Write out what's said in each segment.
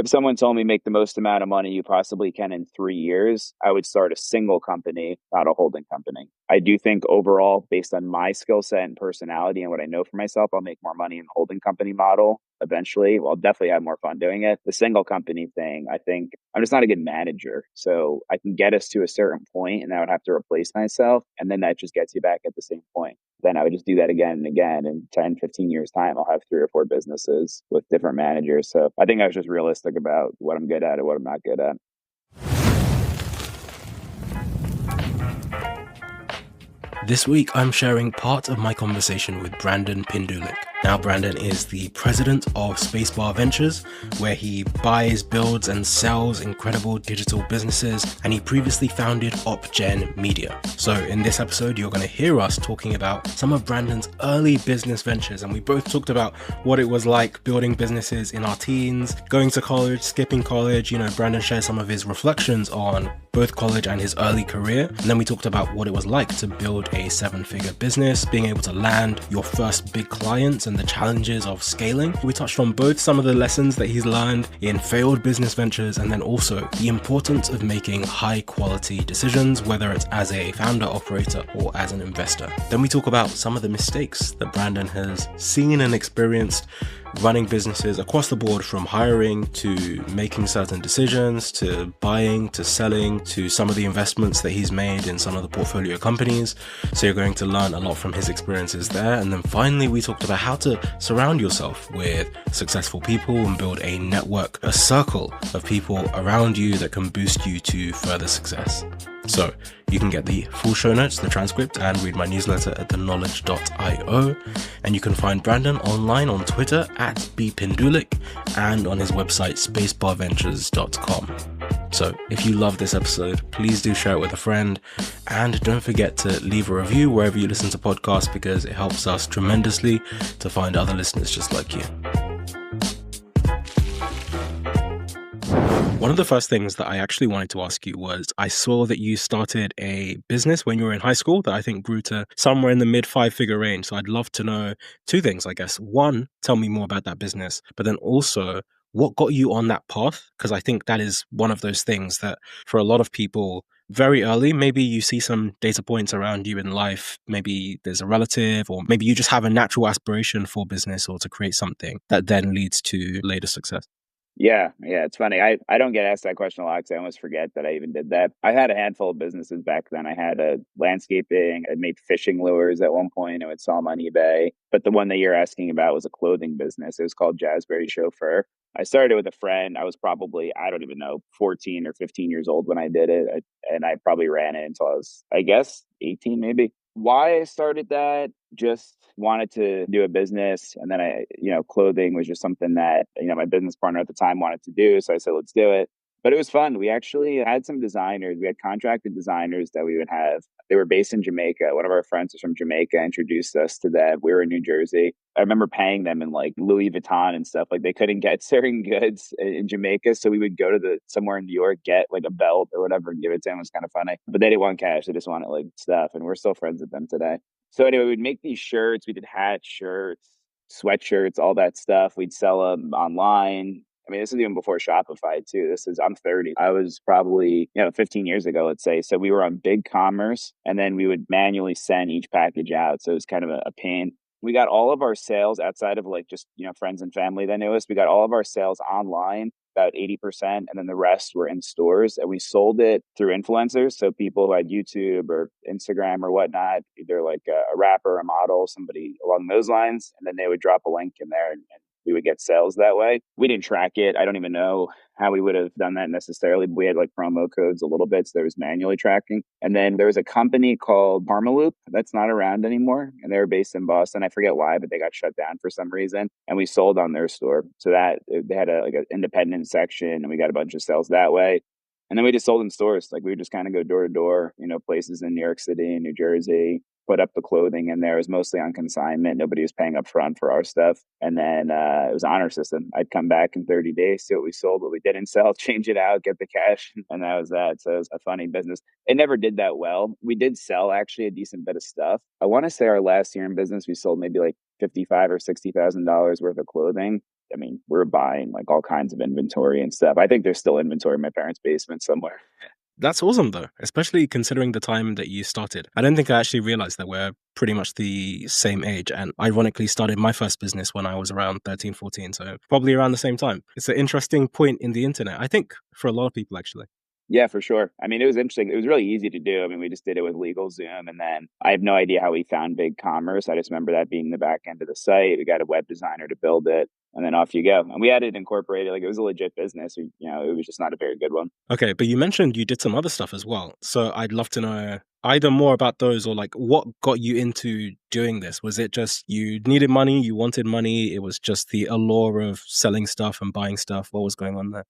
if someone told me make the most amount of money you possibly can in 3 years, I would start a single company, not a holding company. I do think overall, based on my skill set and personality and what I know for myself, I'll make more money in the holding company model eventually. Well, I'll definitely have more fun doing it. The single company thing, I think I'm just not a good manager. So I can get us to a certain point and I would have to replace myself. And then that just gets you back at the same point. Then I would just do that again and again. In 10, 15 years time, I'll have 3 or 4 businesses with different managers. So I think I was just realistic about what I'm good at and what I'm not good at. This week, I'm sharing part of my conversation with Brandon Pindulic. Now, Brandon is the president of Spacebar Ventures, where he buys, builds, and sells incredible digital businesses, and he previously founded OpGen Media. So in this episode, you're going to hear us talking about some of Brandon's early business ventures, and we both talked about what it was like building businesses in our teens, going to college, skipping college. Brandon shares some of his reflections on both college and his early career. And then we talked about what it was like to build a 7-figure business, being able to land your first big clients and the challenges of scaling. We touched on both some of the lessons that he's learned in failed business ventures and then also the importance of making high quality decisions, whether it's as a founder, operator, or as an investor. Then we talk about some of the mistakes that Brandon has seen and experienced running businesses across the board, from hiring to making certain decisions to buying to selling to some of the investments that he's made in some of the portfolio companies. So you're going to learn a lot from his experiences there. And then finally, we talked about how to surround yourself with successful people and build a network, a circle of people around you that can boost you to further success. So you can get the full show notes, the transcript, and read my newsletter at theknowledge.io. And you can find Brandon online on Twitter at bpindulic and on his website spacebarventures.com. So if you love this episode, please do share it with a friend. And don't forget to leave a review wherever you listen to podcasts, because it helps us tremendously to find other listeners just like you. One of the first things that I actually wanted to ask you was, I saw that you started a business when you were in high school that I think grew to somewhere in the mid 5-figure range. So I'd love to know 2 things, I guess. One, tell me more about that business, but then also what got you on that path? Because I think that is one of those things that for a lot of people, very early, maybe you see some data points around you in life, maybe there's a relative, or maybe you just have a natural aspiration for business or to create something that then leads to later success. Yeah, it's funny. I don't get asked that question a lot because I almost forget that I even did that. I had a handful of businesses back then. I had a landscaping, I made fishing lures at one point. I would sell them on eBay. But the one that you're asking about was a clothing business. It was called Jazzberry Chauffeur. I started with a friend. I was probably, I don't even know, 14 or 15 years old when I did it. And I probably ran it until I was, I guess, 18 maybe. Why I started that, just wanted to do a business. And then clothing was just something that, my business partner at the time wanted to do. So I said, let's do it. But it was fun. We actually had some designers. We had contracted designers that we would have. They were based in Jamaica. One of our friends was from Jamaica, introduced us to them. We were in New Jersey. I remember paying them in like Louis Vuitton and stuff. Like they couldn't get certain goods in Jamaica. So we would go to somewhere in New York, get like a belt or whatever and give it to them. It was kind of funny. But they didn't want cash. They just wanted like stuff. And we're still friends with them today. So anyway, we'd make these shirts. We did hats, shirts, sweatshirts, all that stuff. We'd sell them online. I mean, this is even before Shopify too. I'm 30. I was probably, 15 years ago, let's say. So we were on Big Commerce, and then we would manually send each package out. So it was kind of a pain. We got all of our sales outside of like just, friends and family that knew us. We got all of our sales online, about 80%. And then the rest were in stores. And we sold it through influencers. So people who had YouTube or Instagram or whatnot, either like a rapper, a model, somebody along those lines. And then they would drop a link in there and we would get sales that way. We didn't track it. I don't even know how we would have done that necessarily. But we had like promo codes a little bit. So there was manually tracking. And then there was a company called Parmaloop that's not around anymore. And they were based in Boston. I forget why, but they got shut down for some reason. And we sold on their store. So that they had an independent section and we got a bunch of sales that way. And then we just sold in stores. Like we would just kind of go door to door, places in New York City and New Jersey, put up the clothing in there. It was mostly on consignment. Nobody was paying up front for our stuff. And then it was an honor system. I'd come back in 30 days, see what we sold, what we didn't sell, change it out, get the cash. And that was that. So it was a funny business. It never did that well. We did sell actually a decent bit of stuff. I want to say our last year in business, we sold maybe like $55,000 or $60,000 worth of clothing. I mean, we're buying like all kinds of inventory and stuff. I think there's still inventory in my parents' basement somewhere. That's awesome though, especially considering the time that you started. I don't think I actually realized that we're pretty much the same age, and ironically started my first business when I was around 13, 14, so probably around the same time. It's an interesting point in the internet, I think, for a lot of people actually. Yeah, for sure. I mean, it was interesting. It was really easy to do. I mean, we just did it with LegalZoom, and then I have no idea how we found Big Commerce. I just remember that being the back end of the site. We got a web designer to build it, and then off you go. And we had it incorporated, like it was a legit business. It was just not a very good one. Okay, but you mentioned you did some other stuff as well. So I'd love to know either more about those or like what got you into doing this? Was it just you needed money, you wanted money, it was just the allure of selling stuff and buying stuff? What was going on there?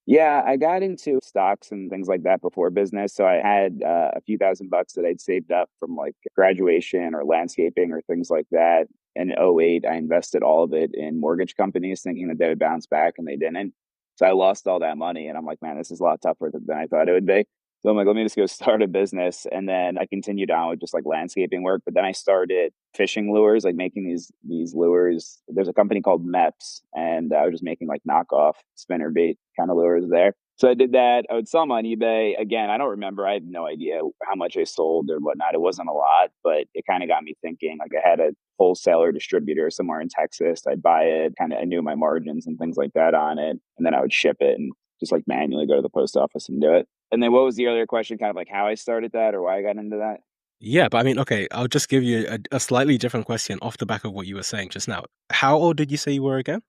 Yeah, I got into stocks and things like that before business. So I had a few $1,000 that I'd saved up from like graduation or landscaping or things like that. In '08, I invested all of it in mortgage companies thinking that they would bounce back and they didn't. So I lost all that money and I'm like, man, this is a lot tougher than I thought it would be. So I'm like, let me just go start a business. And then I continued on with just like landscaping work. But then I started fishing lures, like making these lures. There's a company called MEPS, and I was just making like knockoff spinner bait kind of lures there. So I did that. I would sell them on eBay. Again, I don't remember. I have no idea how much I sold or whatnot. It wasn't a lot, but it kind of got me thinking. Like I had a wholesaler distributor somewhere in Texas. I'd buy it. Kind of I knew my margins and things like that on it, and then I would ship it and just like manually go to the post office and do it. And then what was the other question? Kind of like how I started that or why I got into that? Yeah, but I mean, okay, I'll just give you a slightly different question off the back of what you were saying just now. How old did you say you were again?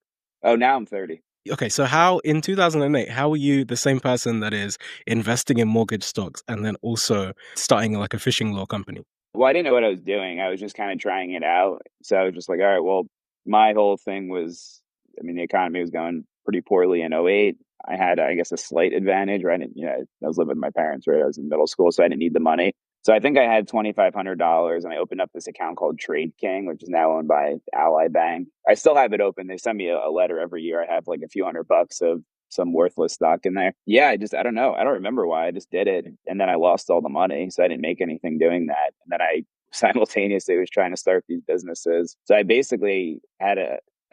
Oh, now I'm 30. Okay, so how in 2008, how were you the same person that is investing in mortgage stocks and then also starting like a fishing lure company? Well, I didn't know what I was doing. I was just kind of trying it out. So I was just like, all right, well, my whole thing was, I mean, the economy was going pretty poorly in '08. I had, I guess, a slight advantage, right? I was living with my parents, right? I was in middle school, so I didn't need the money. So I think I had $2,500 and I opened up this account called Trade King, which is now owned by Ally Bank. I still have it open. They send me a letter every year. I have like a few $100 of some worthless stock in there. Yeah, I don't know. I don't remember why. I just did it. And then I lost all the money. So I didn't make anything doing that. And then I simultaneously was trying to start these businesses. So I basically had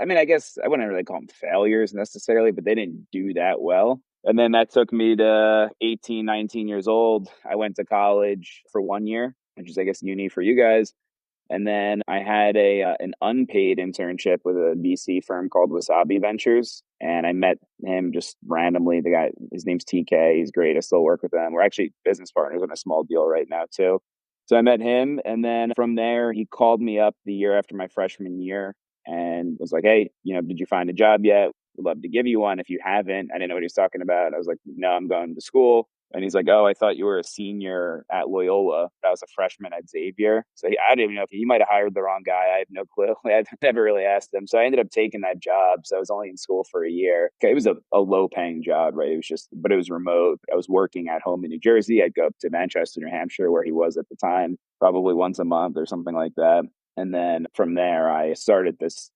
I mean, I guess I wouldn't really call them failures necessarily, but they didn't do that well. And then that took me to 18, 19 years old. I went to college for 1 year, which is, I guess, uni for you guys. And then I had a an unpaid internship with a VC firm called Wasabi Ventures, and I met him just randomly. The guy, his name's TK. He's great. I still work with him. We're actually business partners on a small deal right now too. So I met him, and then from there, he called me up the year after my freshman year and was like, "Hey, did you find a job yet? Would love to give you one. If you haven't," I didn't know what he was talking about. I was like, "No, I'm going to school." And he's like, "Oh, I thought you were a senior at Loyola. I was a freshman at Xavier." So I didn't even know if he might have hired the wrong guy. I have no clue. I've never really asked him. So I ended up taking that job. So I was only in school for a year. Okay, it was a low paying job, right? It was just, but it was remote. I was working at home in New Jersey. I'd go up to Manchester, New Hampshire, where he was at the time, probably once a month or something like that. And then from there, I started this.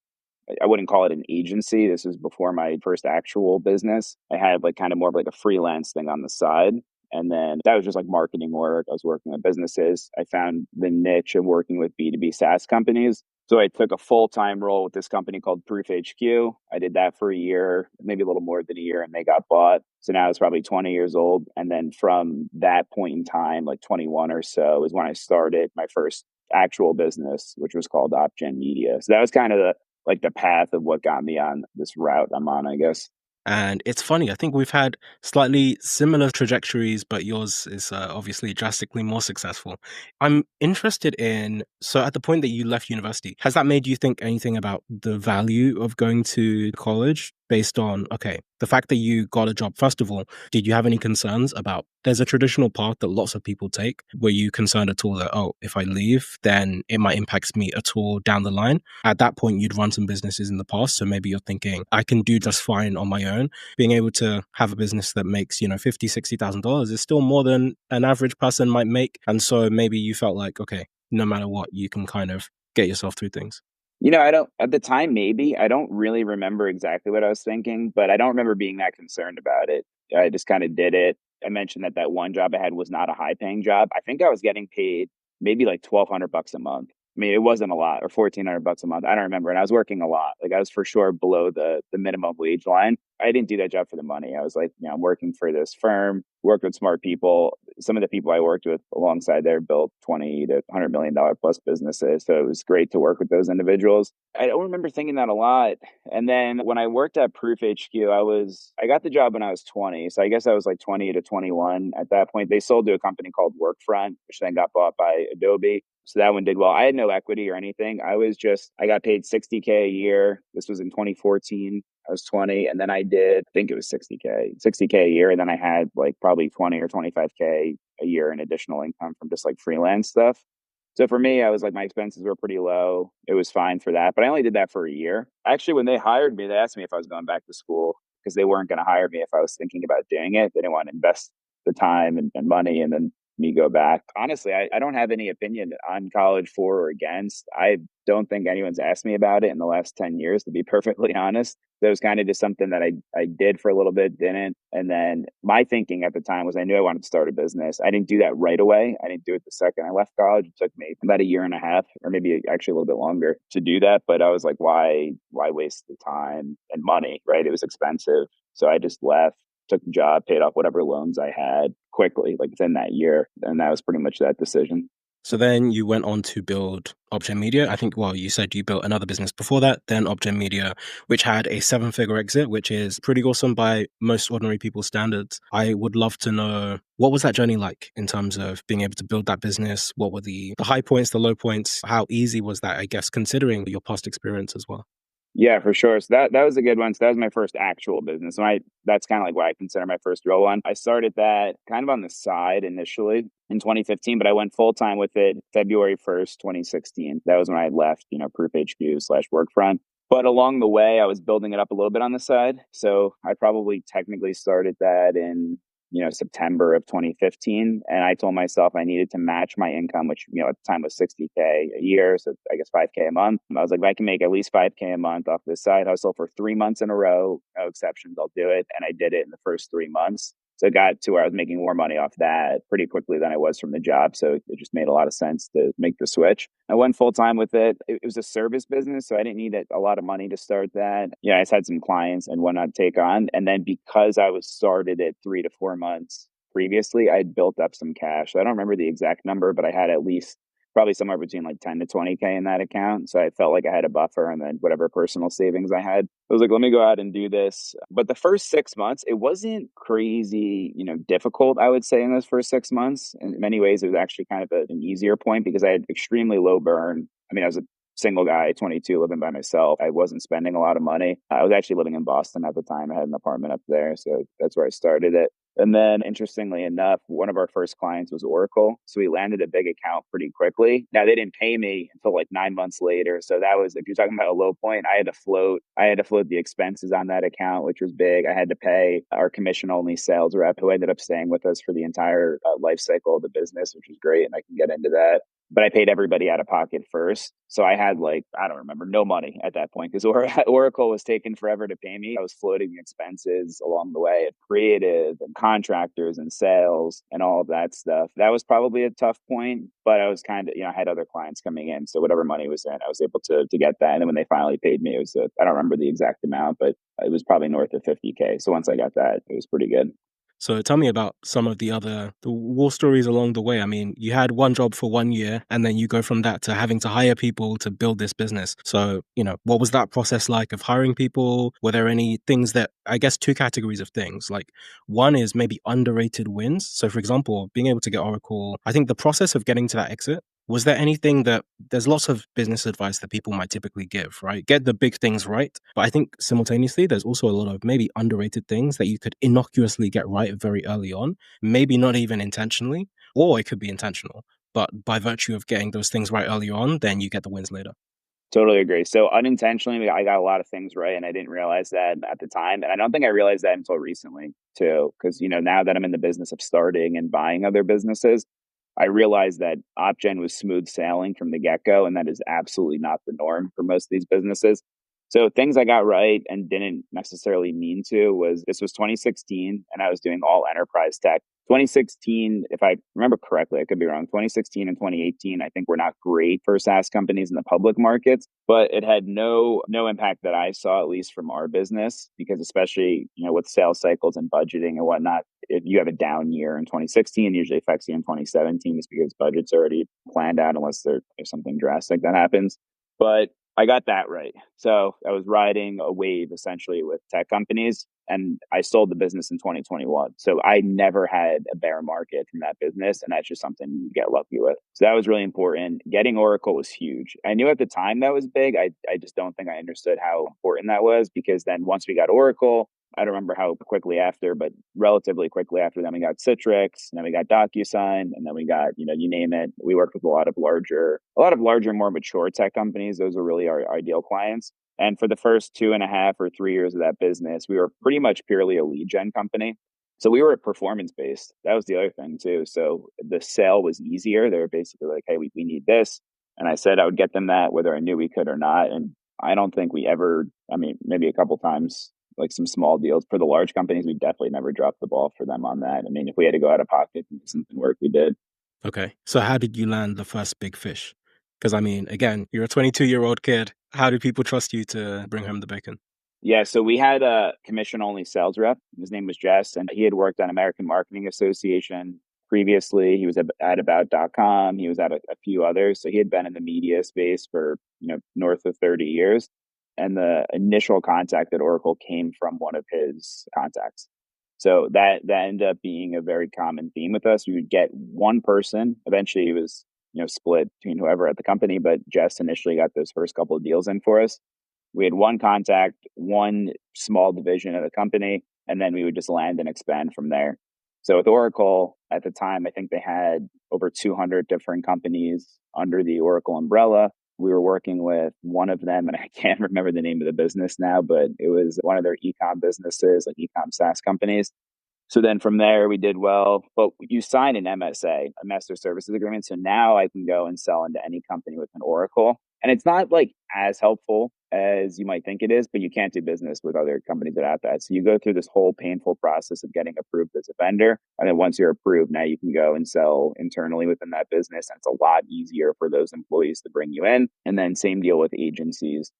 I wouldn't call it an agency. This was before my first actual business. I had like kind of more of like a freelance thing on the side. And then that was just like marketing work. I was working with businesses. I found the niche of working with B2B SaaS companies. So I took a full time role with this company called Proof HQ. I did that for a year, maybe a little more than a year, and they got bought. So now it's probably 20 years old. And then from that point in time, like 21 or so, is when I started my first actual business, which was called OpGen Media. So that was kind of the path of what got me on this route I'm on, I guess. And it's funny, I think we've had slightly similar trajectories, but yours is obviously drastically more successful. I'm interested in, so at the point that you left university, has that made you think anything about the value of going to college based on, okay, the fact that you got a job? First of all, did you have any concerns about, there's a traditional path that lots of people take. Were you concerned at all that, oh, if I leave, then it might impact me at all down the line? At that point, you'd run some businesses in the past. So maybe you're thinking, I can do just fine on my own. Being able to have a business that makes, $50,000, $60,000 is still more than an average person might make. And so maybe you felt like, okay, no matter what, you can kind of get yourself through things. I don't, at the time, maybe. I don't really remember exactly what I was thinking, but I don't remember being that concerned about it. I just kind of did it. I mentioned that one job I had was not a high paying job. I think I was getting paid maybe like $1,200 a month. I mean, it wasn't a lot, or $1,400 a month. I don't remember. And I was working a lot. Like I was for sure below the minimum wage line. I didn't do that job for the money. I was like, I'm working for this firm, worked with smart people. Some of the people I worked with alongside there built 20 to $100 million plus businesses. So it was great to work with those individuals. I don't remember thinking that a lot. And then when I worked at Proof HQ, I got the job when I was 20. So I guess I was like 20 to 21 at that point. They sold to a company called Workfront, which then got bought by Adobe. So that one did well. I had no equity or anything. I got paid 60K a year. This was in 2014. I was 20. And then I think it was 60K a year. And then I had like probably 20 or 25K a year in additional income from just like freelance stuff. So for me, I was like, my expenses were pretty low. It was fine for that. But I only did that for a year. Actually, when they hired me, they asked me if I was going back to school because they weren't going to hire me if I was thinking about doing it. They didn't want to invest the time and money and then me go back. Honestly, I don't have any opinion on college for or against. I don't think anyone's asked me about it in the last 10 years, to be perfectly honest. That was kind of just something that I did for a little bit, didn't. And then my thinking at the time was I knew I wanted to start a business. I didn't do that right away. I didn't do it the second I left college. It took me about a year and a half, or maybe actually a little bit longer to do that. But I was like, why waste the time and money, right? It was expensive. So I just left, took the job, paid off whatever loans I had quickly, like within that year. And that was pretty much that decision. So then you went on to build OpGen Media. I think, well, you said you built another business before that, then OpGen Media, which had a 7-figure exit, which is pretty awesome by most ordinary people's standards. I would love to know, what was that journey like in terms of being able to build that business? What were the high points, the low points? How easy was that, I guess, considering your past experience as well? Yeah, for sure. So that was a good one. So that was my first actual business. And that's kind of like what I consider my first real one. I started that kind of on the side initially in 2015, but I went full time with it February 1st, 2016. That was when I left, Proof HQ / Workfront. But along the way, I was building it up a little bit on the side. So I probably technically started that in September of 2015. And I told myself I needed to match my income, which, at the time was 60K a year. So I guess 5K a month. I was like, if I can make at least 5K a month off this side hustle for 3 months in a row, no exceptions, I'll do it. And I did it in the first 3 months. So it got to where I was making more money off that pretty quickly than I was from the job. So it just made a lot of sense to make the switch. I went full time with it. It was a service business, so I didn't need a lot of money to start that. Yeah, I just had some clients and whatnot to take on. And then because I was started at 3 to 4 months previously, I'd built up some cash. So I don't remember the exact number, but I had at least probably somewhere between like 10 to 20K in that account. So I felt like I had a buffer, and then whatever personal savings I had, I was like, let me go out and do this. But the first 6 months, it wasn't crazy, difficult, I would say, in those first 6 months. In many ways, it was actually kind of an easier point because I had extremely low burn. I mean, I was a single guy, 22, living by myself. I wasn't spending a lot of money. I was actually living in Boston at the time. I had an apartment up there. So that's where I started it. And then, interestingly enough, one of our first clients was Oracle. So we landed a big account pretty quickly. Now, they didn't pay me until like 9 months later. So that was, if you're talking about a low point, I had to float the expenses on that account, which was big. I had to pay our commission only sales rep, who ended up staying with us for the entire life cycle of the business, which was great. And I can get into that. But I paid everybody out of pocket first. So I had I don't remember, no money at that point because Oracle was taking forever to pay me. I was floating expenses along the way at creative and contractors and sales and all of that stuff. That was probably a tough point, but I was kind of, I had other clients coming in. So whatever money was in, I was able to get that. And then when they finally paid me, it was, I don't remember the exact amount, but it was probably north of 50K. So once I got that, it was pretty good. So tell me about some of the war stories along the way. I mean, you had one job for 1 year, and then you go from that to having to hire people to build this business. So, what was that process like of hiring people? Were there any things that, I guess, two categories of things? Like, one is maybe underrated wins. So, for example, being able to get Oracle, I think the process of getting to that exit, was there anything that there's lots of business advice that people might typically give, right? Get the big things right. But I think simultaneously, there's also a lot of maybe underrated things that you could innocuously get right very early on, maybe not even intentionally, or it could be intentional. But by virtue of getting those things right early on, then you get the wins later. Totally agree. So unintentionally, I got a lot of things right, and I didn't realize that at the time. And I don't think I realized that until recently, too, because now that I'm in the business of starting and buying other businesses, I realized that OpGen was smooth sailing from the get go, and that is absolutely not the norm for most of these businesses. So things I got right and didn't necessarily mean to was this was 2016 and I was doing all enterprise tech. 2016, if I remember correctly, I could be wrong. 2016 and 2018, I think were not great for SaaS companies in the public markets, but it had no impact that I saw, at least from our business, because especially, with sales cycles and budgeting and whatnot, if you have a down year in 2016, it usually affects you in 2017 just because budget's already planned out unless there's something drastic that happens. But I got that right. So I was riding a wave essentially with tech companies and I sold the business in 2021. So I never had a bear market from that business. And that's just something you get lucky with. So that was really important. Getting Oracle was huge. I knew at the time that was big. I just don't think I understood how important that was, because then once we got Oracle, I don't remember how quickly after, but relatively quickly after, then we got Citrix, and then we got DocuSign, and then we got, you name it. We worked with a lot of larger, more mature tech companies. Those were really our ideal clients. And for the first 2.5 or 3 years of that business, we were pretty much purely a lead gen company. So we were performance based. That was the other thing too. So the sale was easier. They were basically like, hey, we need this. And I said I would get them that whether I knew we could or not. And I don't think we ever, maybe a couple times, like some small deals. For the large companies, we definitely never dropped the ball for them on that. If we had to go out of pocket and make something work, we did. Okay. So how did you land the first big fish? Because again, you're a 22-year-old kid. How do people trust you to bring home the bacon? Yeah, so we had a commission only sales rep. His name was Jess, and he had worked on American Marketing Association previously. He was at about.com. He was at a few others. So he had been in the media space for, north of 30 years. And the initial contact at Oracle came from one of his contacts. So that ended up being a very common theme with us. We would get one person. Eventually, it was split between whoever at the company, but Jess initially got those first couple of deals in for us. We had one contact, one small division of the company, and then we would just land and expand from there. So with Oracle at the time, I think they had over 200 different companies under the Oracle umbrella. We were working with one of them, and I can't remember the name of the business now, but it was one of their e-com businesses, like e-com SaaS companies. So then from there, we did well, but you sign an MSA, a master services agreement. So now I can go and sell into any company with an Oracle. And it's not like as helpful as you might think it is, but you can't do business with other companies that have that. So you go through this whole painful process of getting approved as a vendor. And then once you're approved, now you can go and sell internally within that business. And it's a lot easier for those employees to bring you in. And then same deal with agencies.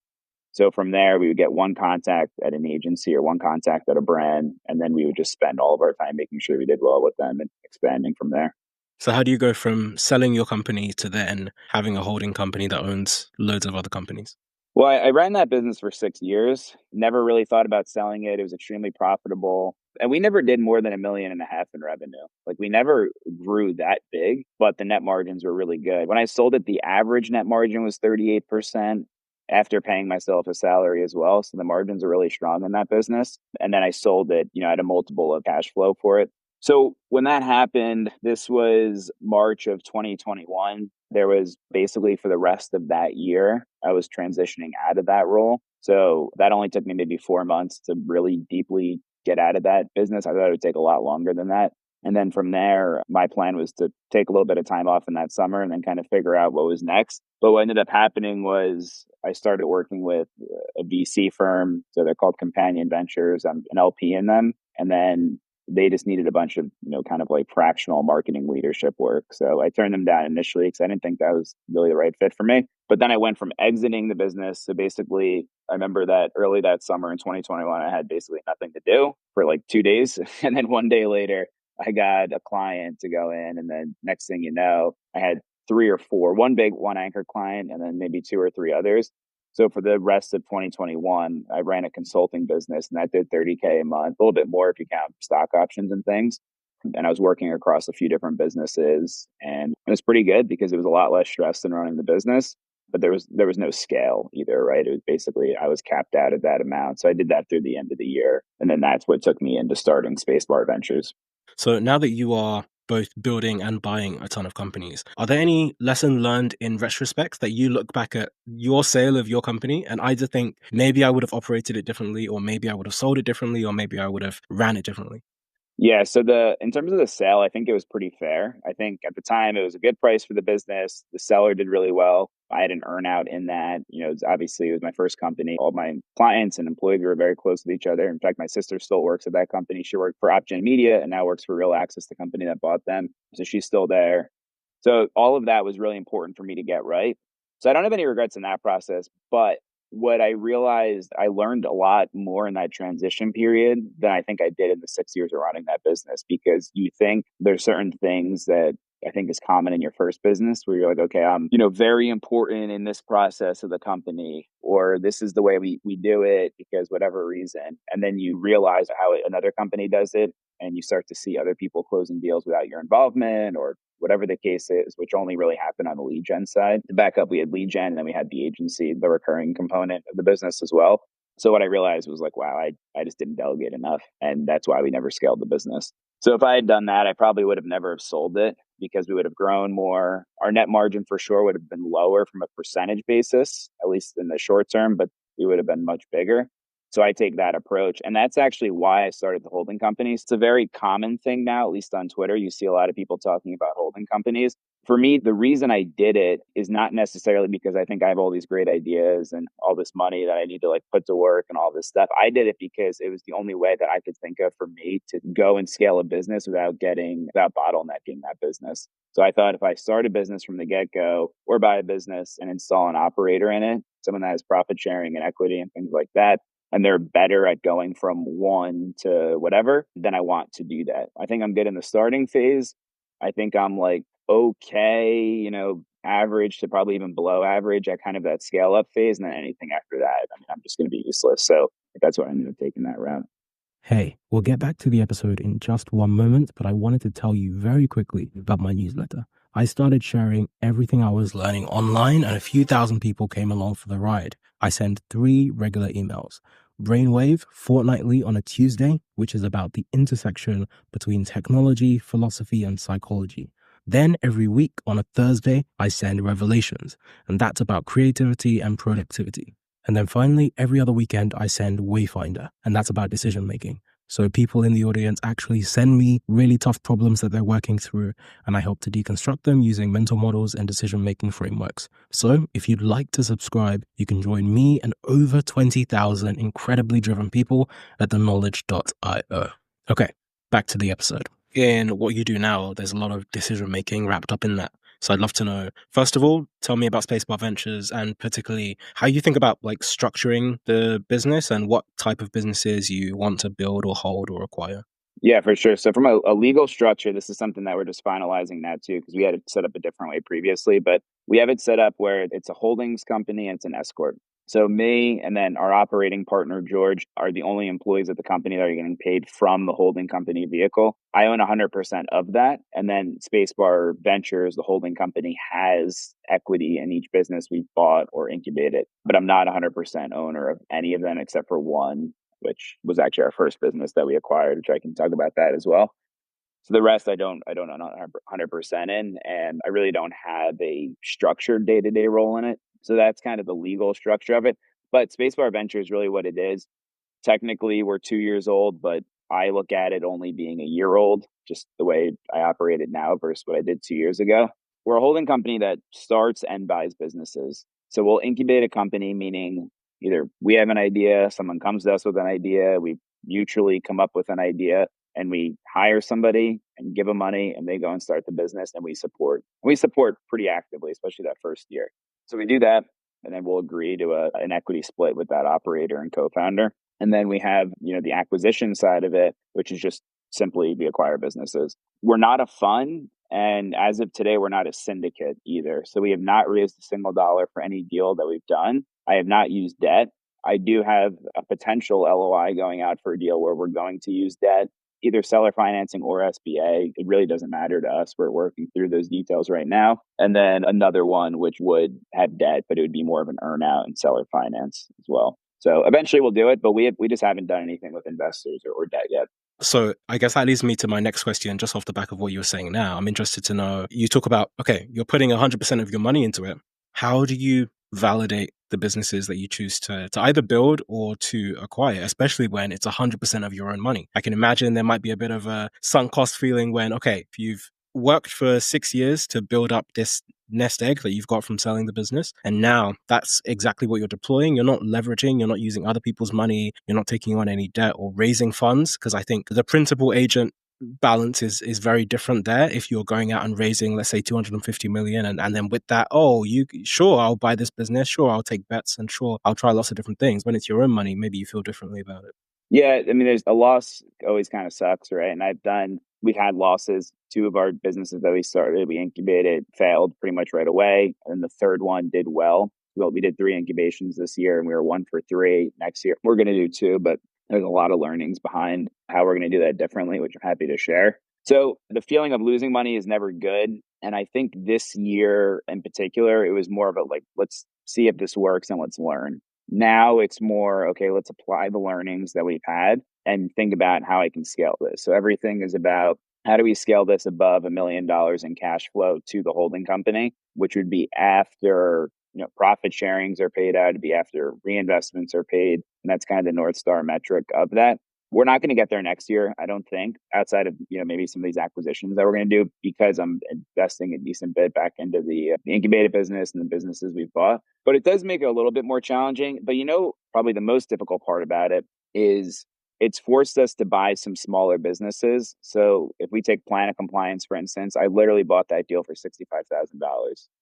So from there, we would get one contact at an agency or one contact at a brand, and then we would just spend all of our time making sure we did well with them and expanding from there. So how do you go from selling your company to then having a holding company that owns loads of other companies? Well, I ran that business for 6 years, never really thought about selling it. It was extremely profitable. And we never did more than 1.5 million in revenue. Like we never grew that big, but the net margins were really good. When I sold it, the average net margin was 38%. After paying myself a salary as well. So the margins are really strong in that business. And then I sold it, at a multiple of cash flow for it. So when that happened, this was March of 2021. There was basically for the rest of that year, I was transitioning out of that role. So that only took me maybe 4 months to really deeply get out of that business. I thought it would take a lot longer than that. And then from there, my plan was to take a little bit of time off in that summer and then kind of figure out what was next. But what ended up happening was I started working with a VC firm. So they're called Companion Ventures. I'm an LP in them. And then they just needed a bunch of, kind of like fractional marketing leadership work. So I turned them down initially because I didn't think that was really the right fit for me. But then I went from exiting the business. So basically, I remember that early that summer in 2021, I had basically nothing to do for like 2 days. And then one day later, I got a client to go in. And then next thing you know, I had 3 or 4, one big, one anchor client, and then maybe 2 or 3 others. So for the rest of 2021, I ran a consulting business and that did 30K a month, a little bit more if you count stock options and things. And I was working across a few different businesses and it was pretty good because it was a lot less stress than running the business. But there was no scale either, right? It was basically I was capped out at that amount. So I did that through the end of the year. And then that's what took me into starting Spacebar Ventures. So now that you are both building and buying a ton of companies, are there any lesson learned in retrospect that you look back at your sale of your company and either think maybe I would have operated it differently, or maybe I would have sold it differently, or maybe I would have ran it differently? Yeah, so the in terms of the sale, I think it was pretty fair. I think at the time it was a good price for the business. The seller did really well. I had an earnout in that. Obviously it was my first company. All my clients and employees were very close with each other. In fact, my sister still works at that company. She worked for OpGen Media and now works for Real Access, the company that bought them. So she's still there. So all of that was really important for me to get right. So I don't have any regrets in that process, but what I realized, I learned a lot more in that transition period than I think I did in the 6 years of running that business, because you think there's certain things that I think is common in your first business where you're like, okay, I'm, very important in this process of the company, or this is the way we do it because whatever reason. And then you realize how another company does it, and you start to see other people closing deals without your involvement, or whatever the case is, which only really happened on the lead gen side. To back up, we had lead gen and then we had the agency, the recurring component of the business as well. So what I realized was like, wow, I just didn't delegate enough. And that's why we never scaled the business. So if I had done that, I probably would have never have sold it because we would have grown more. Our net margin for sure would have been lower from a percentage basis, at least in the short term, but we would have been much bigger. So I take that approach. And that's actually why I started the holding companies. It's a very common thing now, at least on Twitter. You see a lot of people talking about holding companies. For me, the reason I did it is not necessarily because I think I have all these great ideas and all this money that I need to like put to work and all this stuff. I did it because it was the only way that I could think of for me to go and scale a business without bottlenecking that business. So I thought if I start a business from the get-go or buy a business and install an operator in it, someone that has profit sharing and equity and things like that, and they're better at going from one to whatever, then I want to do that. I think I'm good in the starting phase. I think I'm like okay, average to probably even below average at kind of that scale up phase. And then anything after that, I mean, I'm just going to be useless. So that's what I ended up taking that route. Hey, we'll get back to the episode in just one moment, but I wanted to tell you very quickly about my newsletter. I started sharing everything I was learning online, and a few thousand people came along for the ride. I send 3 regular emails. Brainwave fortnightly on a Tuesday, which is about the intersection between technology, philosophy, and psychology. Then every week on a Thursday, I send Revelations, and that's about creativity and productivity. And then finally, every other weekend, I send Wayfinder, and that's about decision making. So people in the audience actually send me really tough problems that they're working through, and I help to deconstruct them using mental models and decision-making frameworks. So if you'd like to subscribe, you can join me and over 20,000 incredibly driven people at theknowledge.io. Okay, back to the episode. In what you do now, there's a lot of decision-making wrapped up in that. So I'd love to know, first of all, tell me about Spacebar Ventures and particularly how you think about like structuring the business and what type of businesses you want to build or hold or acquire. Yeah, for sure. So from a legal structure, this is something that we're just finalizing now too, because we had it set up a different way previously, but we have it set up where it's a holdings company and it's an S corp. So me and then our operating partner, George, are the only employees at the company that are getting paid from the holding company vehicle. I own 100% of that. And then Spacebar Ventures, the holding company, has equity in each business we've bought or incubated. But I'm not 100% owner of any of them except for one, which was actually our first business that we acquired, which I can talk about that as well. So the rest I don't own 100% in, and I really don't have a structured day-to-day role in it. So that's kind of the legal structure of it. But Spacebar Venture is really what it is. Technically, we're 2 years old, but I look at it only being a year old, just the way I operate it now versus what I did 2 years ago. We're a holding company that starts and buys businesses. So we'll incubate a company, meaning either we have an idea, someone comes to us with an idea, we mutually come up with an idea, and we hire somebody and give them money and they go and start the business, and we support. We support pretty actively, especially that first year. So we do that, and then we'll agree to an equity split with that operator and co-founder. And then we have, the acquisition side of it, which is just simply we acquire businesses. We're not a fund. And as of today, we're not a syndicate either. So we have not raised a single dollar for any deal that we've done. I have not used debt. I do have a potential LOI going out for a deal where we're going to use debt, either seller financing or SBA. It really doesn't matter to us. We're working through those details right now. And then another one, which would have debt, but it would be more of an earnout and seller finance as well. So eventually we'll do it, but we just haven't done anything with investors or debt yet. So I guess that leads me to my next question, just off the back of what you were saying now. I'm interested to know, you talk about, okay, you're putting 100% of your money into it. How do you validate the businesses that you choose to either build or to acquire, especially when it's 100% of your own money. I can imagine there might be a bit of a sunk cost feeling when, okay, if you've worked for 6 years to build up this nest egg that you've got from selling the business. And now that's exactly what you're deploying. You're not leveraging, you're not using other people's money, you're not taking on any debt or raising funds. Because I think the principal agent balance is very different there. If you're going out and raising, let's say 250 million, and then with that, oh, you sure, I'll buy this business, sure, I'll take bets, and sure, I'll try lots of different things. When it's your own money, maybe you feel differently about it. Yeah, I mean, there's a loss always kind of sucks, right? And we've had losses. Two of our businesses that we started, we incubated, failed pretty much right away. And the third one did well. Well, we did 3 incubations this year and we were 1 for 3. Next year, we're going to do 2, but there's a lot of learnings behind how we're going to do that differently, which I'm happy to share. So the feeling of losing money is never good. And I think this year in particular, it was more of a like, let's see if this works and let's learn. Now it's more, okay, let's apply the learnings that we've had and think about how I can scale this. So everything is about how do we scale this above $1 million in cash flow to the holding company, which would be after, profit sharings are paid out, it'd be after reinvestments are paid. And that's kind of the North Star metric of that. We're not going to get there next year, I don't think, outside of, maybe some of these acquisitions that we're going to do, because I'm investing a decent bit back into the incubated business and the businesses we've bought. But it does make it a little bit more challenging. But probably the most difficult part about it is it's forced us to buy some smaller businesses. So if we take Planet Compliance, for instance, I literally bought that deal for $65,000.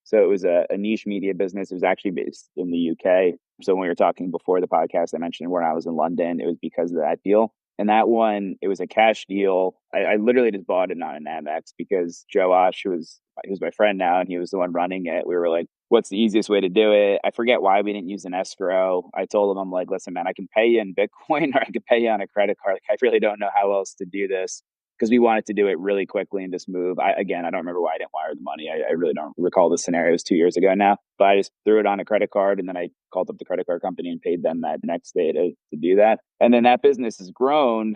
So it was a niche media business. It was actually based in the UK. So when we were talking before the podcast, I mentioned when I was in London, it was because of that deal. And that one, it was a cash deal. I literally just bought it on an Amex because Joe Osh, who was my friend now, and he was the one running it. We were like, what's the easiest way to do it? I forget why we didn't use an escrow. I told him, I'm like, listen, man, I can pay you in Bitcoin or I can pay you on a credit card. Like, I really don't know how else to do this, because we wanted to do it really quickly and just move. I don't remember why I didn't wire the money. I really don't recall the scenario. It was 2 years ago now, but I just threw it on a credit card and then I called up the credit card company and paid them that next day to do that. And then that business has grown.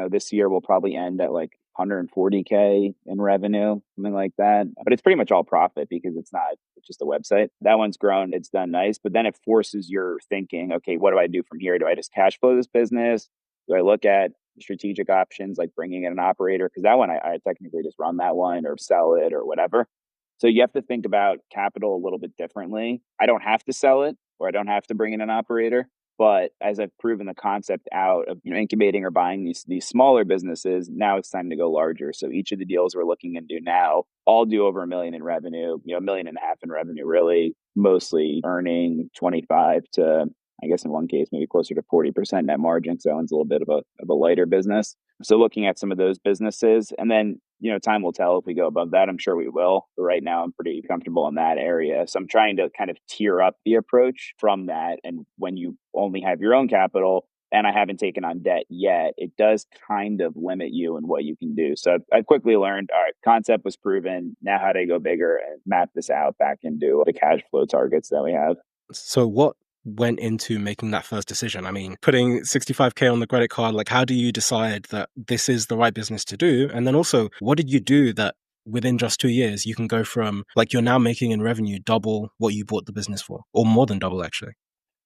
This year will probably end at like 140K in revenue, something like that. But it's pretty much all profit because it's just a website. That one's grown. It's done nice. But then it forces your thinking, okay, what do I do from here? Do I just cash flow this business? Do I look at strategic options like bringing in an operator? Because that one, I technically just run that one or sell it or whatever. So you have to think about capital a little bit differently. I don't have to sell it or I don't have to bring in an operator. But as I've proven the concept out of incubating or buying these smaller businesses, now it's time to go larger. So each of the deals we're looking into now all do over $1 million in revenue, $1.5 million in revenue, really, mostly earning 25 to, I guess in one case, maybe closer to 40% net margin. because that one's a little bit of a lighter business. So looking at some of those businesses, and then, time will tell if we go above that. I'm sure we will. But right now, I'm pretty comfortable in that area. So I'm trying to kind of tier up the approach from that. And when you only have your own capital, and I haven't taken on debt yet, it does kind of limit you in what you can do. So I've quickly learned, all right, concept was proven. Now how do I go bigger and map this out back into the cash flow targets that we have? So what went into making that first decision? I mean, putting 65K on the credit card, like how do you decide that this is the right business to do? And then also, what did you do that within just 2 years, you can go from like you're now making in revenue double what you bought the business for, or more than double actually?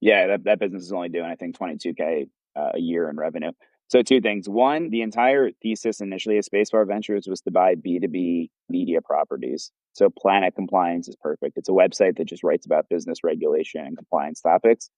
Yeah, that business is only doing, I think, 22K a year in revenue. So two things. One, the entire thesis initially of Spacebar Ventures was to buy B2B media properties. So Planet Compliance is perfect. It's a website that just writes about business regulation and compliance topics.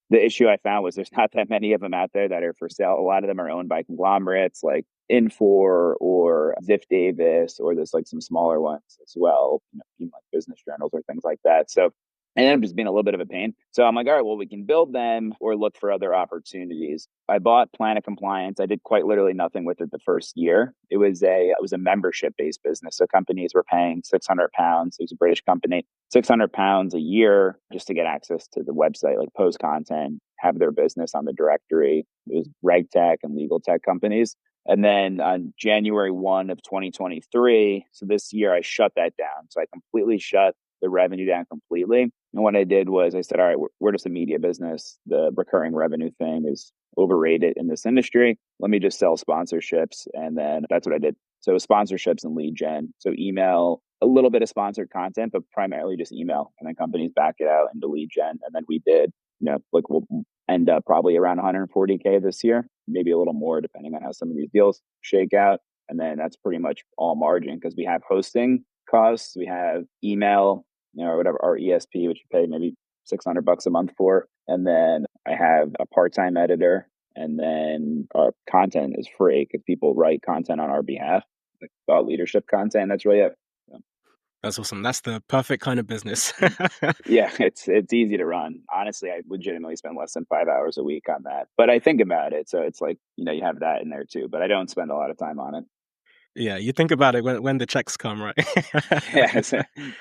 The issue I found was there's not that many of them out there that are for sale. A lot of them are owned by conglomerates like Infor or Ziff Davis, or there's like some smaller ones as well, even like business journals or things like that. So it ended up just being a little bit of a pain. So I'm like, all right, well, we can build them or look for other opportunities. I bought Planet Compliance. I did quite literally nothing with it the first year. It was a membership based business. So companies were paying £600. It was a British company, £600 a year just to get access to the website, like post content, have their business on the directory. It was reg tech and legal tech companies. And then on January 1 of 2023, so this year, I shut that down. So I completely shut the revenue down completely. And what I did was I said, all right, we're just a media business. The recurring revenue thing is overrated in this industry. Let me just sell sponsorships. And then that's what I did. So sponsorships and lead gen. So email a little bit of sponsored content, but primarily just email. And then companies back it out into lead gen. And then we did, like we'll end up probably around 140K this year, maybe a little more depending on how some of these deals shake out. And then that's pretty much all margin because we have hosting costs, we have email, or whatever, our ESP, which you pay maybe $600 a month for. And then I have a part-time editor, and then our content is free because people write content on our behalf, like thought leadership content. That's really it. So, That's awesome. That's the perfect kind of business. yeah, it's easy to run. Honestly, I legitimately spend less than 5 hours a week on that. But I think about it, so it's like you have that in there too. But I don't spend a lot of time on it. Yeah, you think about it when the checks come, right? Yes,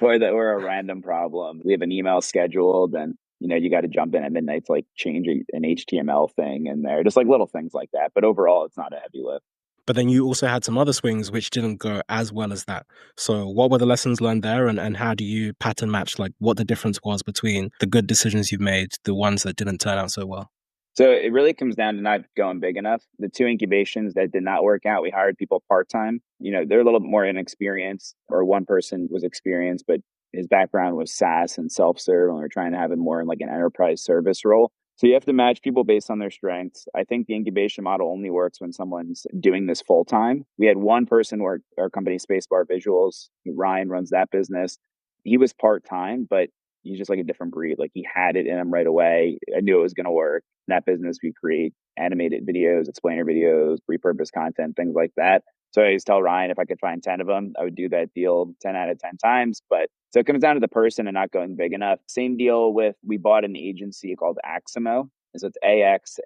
or a random problem. We have an email scheduled, and you got to jump in at midnight to like change an HTML thing in there, just like little things like that. But overall, it's not a heavy lift. But then you also had some other swings which didn't go as well as that. So what were the lessons learned there, and how do you pattern match like what the difference was between the good decisions you've made, the ones that didn't turn out so well? So it really comes down to not going big enough. The two incubations that did not work out, we hired people part time. They're a little bit more inexperienced, or one person was experienced, but his background was SaaS and self serve, and we are trying to have him more in like an enterprise service role. So you have to match people based on their strengths. I think the incubation model only works when someone's doing this full time. We had one person work our company, Spacebar Visuals. Ryan runs that business. He was part time, but he's just like a different breed. Like he had it in him right away. I knew it was going to work. In that business, we create animated videos, explainer videos, repurpose content, things like that. So I always tell Ryan if I could find 10 of them, I would do that deal 10 out of 10 times. But so it comes down to the person and not going big enough. Same deal with, we bought an agency called Axamo. So it's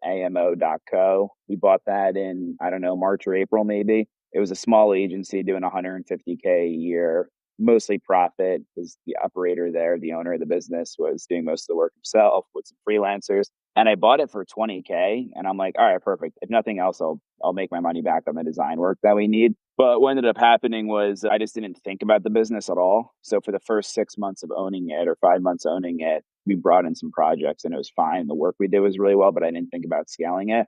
AXAMO.co. We bought that in, I don't know, March or April, maybe. It was a small agency doing 150K a year, mostly profit because the operator there, the owner of the business, was doing most of the work himself with some freelancers. And I bought it for 20K, and I'm like, all right, perfect. If nothing else, I'll make my money back on the design work that we need. But what ended up happening was I just didn't think about the business at all. So for the first 6 months of owning it, or 5 months owning it, we brought in some projects and it was fine. The work we did was really well, but I didn't think about scaling it.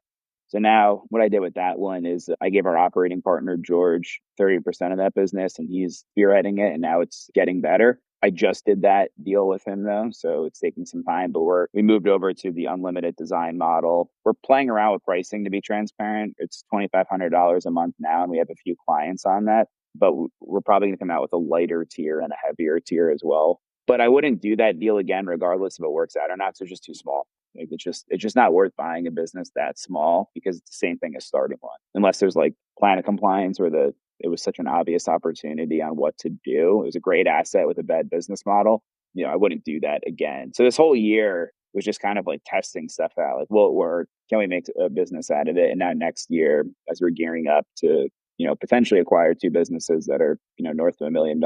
So now what I did with that one is I gave our operating partner, George, 30% of that business, and he's spearheading it, and now it's getting better. I just did that deal with him though, so it's taking some time, but we moved over to the unlimited design model. We're playing around with pricing to be transparent. It's $2,500 a month now, and we have a few clients on that, but we're probably going to come out with a lighter tier and a heavier tier as well. But I wouldn't do that deal again, regardless if it works out or not. So it's just too small. Like it's just not worth buying a business that small because it's the same thing as starting one, unless there's like planet compliance or it was such an obvious opportunity on what to do. It was a great asset with a bad business model. I wouldn't do that again. So this whole year was just kind of like testing stuff out. Like, will it work? Can we make a business out of it? And now next year, as we're gearing up to potentially acquire two businesses that are, north of $1 million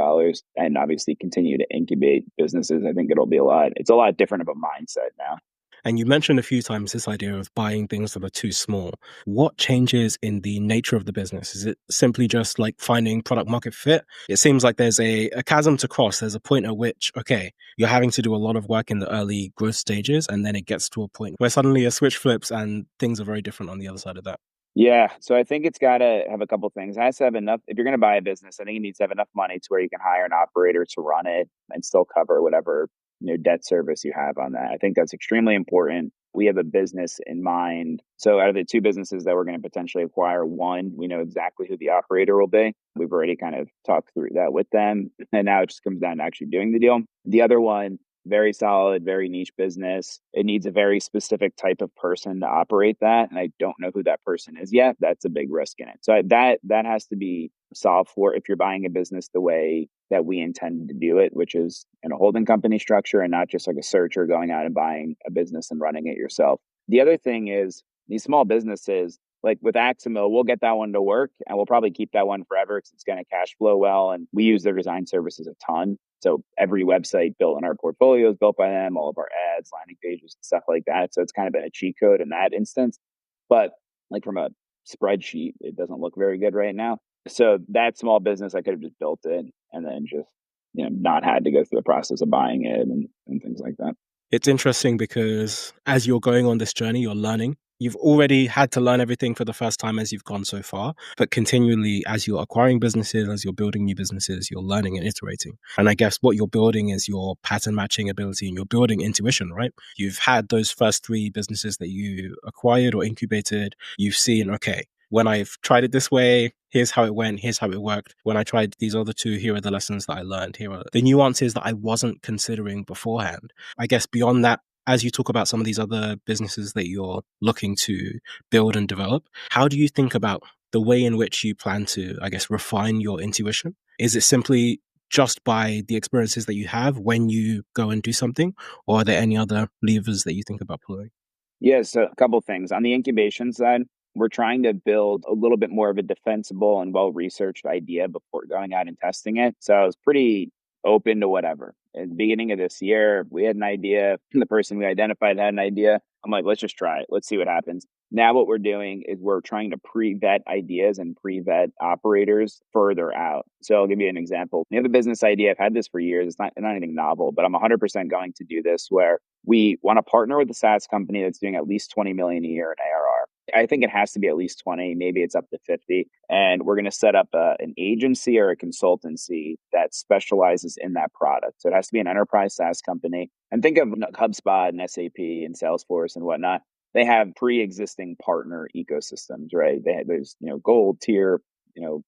and obviously continue to incubate businesses, I think it's a lot different of a mindset now. And you mentioned a few times this idea of buying things that are too small. What changes in the nature of the business? Is it simply just like finding product market fit? It seems like there's a chasm to cross. There's a point at which, okay, you're having to do a lot of work in the early growth stages, and then it gets to a point where suddenly a switch flips and things are very different on the other side of that. Yeah, so I think it's got to have a couple things. It has to have enough. If you're going to buy a business, I think it needs to have enough money to where you can hire an operator to run it and still cover whatever debt service you have on that. I think that's extremely important. We have a business in mind. So out of the two businesses that we're going to potentially acquire, one, we know exactly who the operator will be. We've already kind of talked through that with them, and now it just comes down to actually doing the deal. The other one, very solid, very niche business. It needs a very specific type of person to operate that. And I don't know who that person is yet. That's a big risk in it. So that has to be solved for if you're buying a business the way that we intended to do it, which is in a holding company structure and not just like a searcher going out and buying a business and running it yourself. The other thing is these small businesses, like with Aximo, we'll get that one to work and we'll probably keep that one forever because it's going to cash flow well. And we use their design services a ton. So every website built in our portfolio is built by them, all of our ads, landing pages, stuff like that. So it's kind of been a cheat code in that instance. But like from a spreadsheet, it doesn't look very good right now. So that small business, I could have just built it and then just, not had to go through the process of buying it and things like that. It's interesting because as you're going on this journey, you're learning. You've already had to learn everything for the first time as you've gone so far, but continually as you're acquiring businesses, as you're building new businesses, you're learning and iterating. And I guess what you're building is your pattern matching ability and you're building intuition, right? You've had those first three businesses that you acquired or incubated. You've seen, okay, when I've tried it this way, here's how it went, here's how it worked. When I tried these other two, here are the lessons that I learned, here are the nuances that I wasn't considering beforehand. I guess beyond that, as you talk about some of these other businesses that you're looking to build and develop, how do you think about the way in which you plan to, I guess, refine your intuition? Is it simply just by the experiences that you have when you go and do something, or are there any other levers that you think about pulling? Yeah, so a couple things. On the incubation side, we're trying to build a little bit more of a defensible and well-researched idea before going out and testing it. So I was pretty open to whatever. At the beginning of this year, we had an idea. The person we identified had an idea. I'm like, let's just try it. Let's see what happens. Now, what we're doing is we're trying to pre-vet ideas and pre-vet operators further out. So I'll give you an example. We have a business idea. I've had this for years. It's not anything novel, but I'm 100% going to do this where we want to partner with a SaaS company that's doing at least 20 million a year in ARR. I think it has to be at least 20, maybe it's up to 50. And we're going to set up an agency or a consultancy that specializes in that product. So it has to be an enterprise SaaS company. And think of HubSpot and SAP and Salesforce and whatnot. They have pre-existing partner ecosystems, right? There's, gold tier,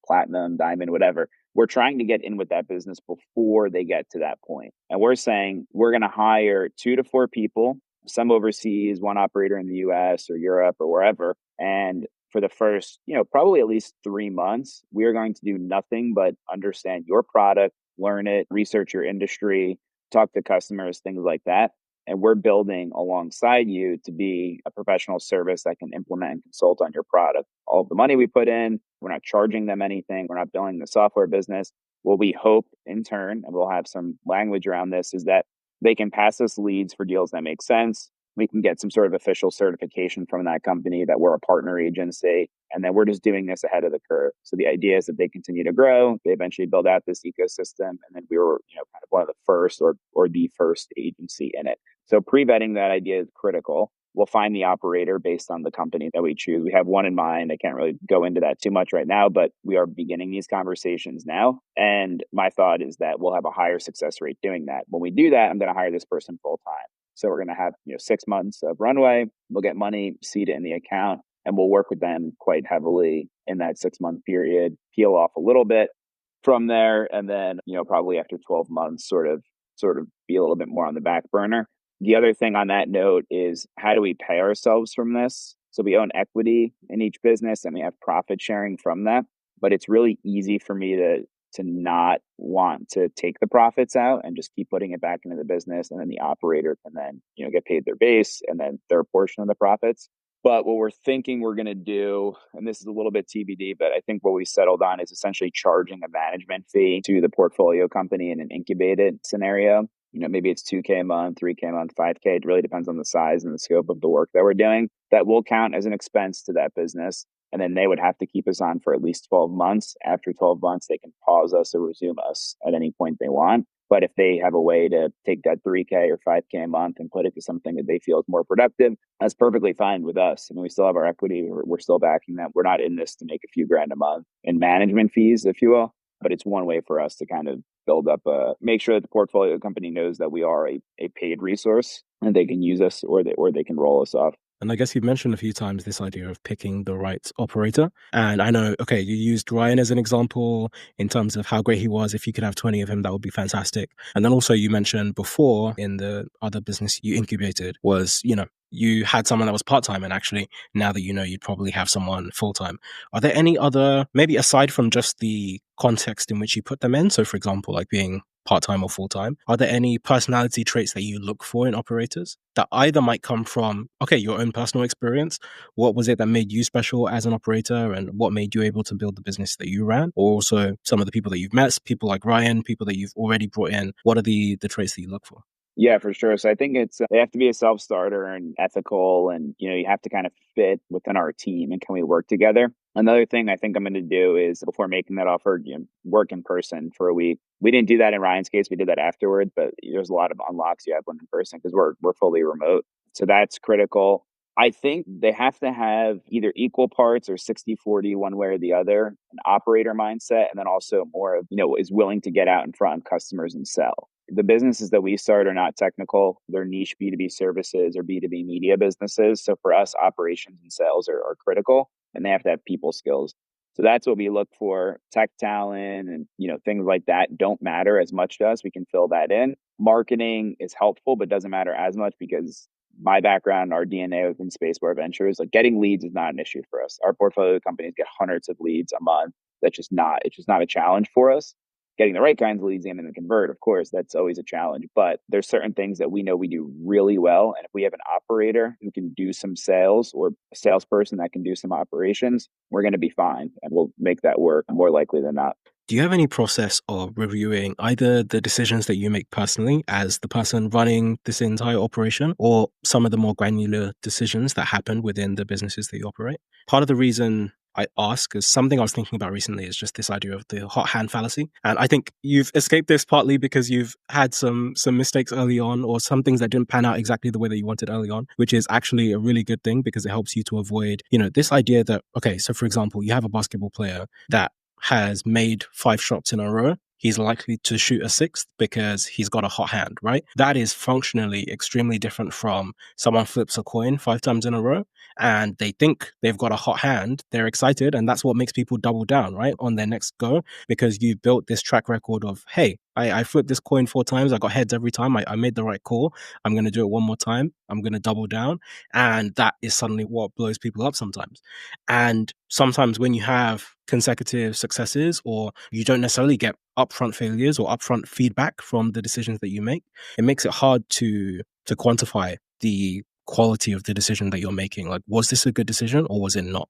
platinum, diamond, whatever. We're trying to get in with that business before they get to that point. And we're saying we're going to hire 2 to 4 people, some overseas, one operator in the US or Europe or wherever. And for the first, probably at least 3 months, we are going to do nothing but understand your product, learn it, research your industry, talk to customers, things like that. And we're building alongside you to be a professional service that can implement and consult on your product. All of the money we put in, we're not charging them anything. We're not billing the software business. What we hope in turn, and we'll have some language around this, is that they can pass us leads for deals that make sense. We can get some sort of official certification from that company that we're a partner agency. And then we're just doing this ahead of the curve. So the idea is that they continue to grow. They eventually build out this ecosystem. And then we were, kind of one of the first or the first agency in it. So pre-vetting that idea is critical. We'll find the operator based on the company that we choose. We have one in mind. I can't really go into that too much right now, but we are beginning these conversations now. And my thought is that we'll have a higher success rate doing that. When we do that, I'm going to hire this person full time. So we're going to have 6 months of runway. We'll get money, seed it in the account, and we'll work with them quite heavily in that 6 month period, peel off a little bit from there, and then probably after 12 months, sort of be a little bit more on the back burner. The other thing on that note is, how do we pay ourselves from this? So we own equity in each business and we have profit sharing from that. But it's really easy for me to not want to take the profits out and just keep putting it back into the business. And then the operator can then, get paid their base and then their portion of the profits. But what we're thinking we're going to do, and this is a little bit TBD, but I think what we settled on is essentially charging a management fee to the portfolio company in an incubated scenario. Maybe it's 2K a month, 3K a month, 5K. It really depends on the size and the scope of the work that we're doing. That will count as an expense to that business. And then they would have to keep us on for at least 12 months. After 12 months, they can pause us or resume us at any point they want. But if they have a way to take that 3K or 5K a month and put it to something that they feel is more productive, that's perfectly fine with us. I mean, we still have our equity. We're still backing them. We're not in this to make a few grand a month in management fees, if you will. But it's one way for us to kind of build up make sure that the portfolio company knows that we are a paid resource and they can use us or they can roll us off. And I guess you've mentioned a few times this idea of picking the right operator. And I know, okay, you used Ryan as an example in terms of how great he was. If you could have 20 of him, that would be fantastic. And then also you mentioned before in the other business you incubated was, you had someone that was part-time, and actually now that you'd probably have someone full-time. Are there any other, maybe aside from just the context in which you put them in, so for example, like being part-time or full-time, are there any personality traits that you look for in operators that either might come from, okay, your own personal experience? What was it that made you special as an operator, and what made you able to build the business that you ran? Or also some of the people that you've met, people like Ryan, people that you've already brought in, what are the traits that you look for? Yeah, for sure. So I think they have to be a self-starter and ethical, and you have to kind of fit within our team and can we work together. Another thing I think I'm going to do is, before making that offer, work in person for a week. We didn't do that in Ryan's case. We did that afterwards, but there's a lot of unlocks you have when in person because we're fully remote. So that's critical. I think they have to have either equal parts or 60-40 one way or the other, an operator mindset, and then also more of, is willing to get out in front of customers and sell. The businesses that we start are not technical. They're niche B2B services or B2B media businesses. So for us, operations and sales are critical, and they have to have people skills. So that's what we look for. Tech talent and, things like that don't matter as much to us. We can fill that in. Marketing is helpful, but doesn't matter as much because my background, our DNA within Spacebar Ventures, like getting leads is not an issue for us. Our portfolio companies get hundreds of leads a month. It's just not a challenge for us. Getting the right kinds of leads in and then convert, of course, that's always a challenge. But there's certain things that we know we do really well. And if we have an operator who can do some sales or a salesperson that can do some operations, we're going to be fine and we'll make that work more likely than not. Do you have any process of reviewing either the decisions that you make personally as the person running this entire operation or some of the more granular decisions that happen within the businesses that you operate? Part of the reason I ask is something I was thinking about recently is just this idea of the hot hand fallacy. And I think you've escaped this partly because you've had some mistakes early on or some things that didn't pan out exactly the way that you wanted early on, which is actually a really good thing because it helps you to avoid, this idea that, okay, so for example, you have a basketball player that has made 5 shots in a row, he's likely to shoot a sixth because he's got a hot hand, right? That is functionally extremely different from someone flips a coin 5 times in a row and they think they've got a hot hand, they're excited, and that's what makes people double down, right, on their next go because you've built this track record of, hey, I flipped this coin 4 times, I got heads every time, I made the right call, I'm going to do it one more time, I'm going to double down, and that is suddenly what blows people up sometimes. And sometimes when you have consecutive successes or you don't necessarily get upfront failures or upfront feedback from the decisions that you make, it makes it hard to quantify the quality of the decision that you're making. Like, was this a good decision or was it not?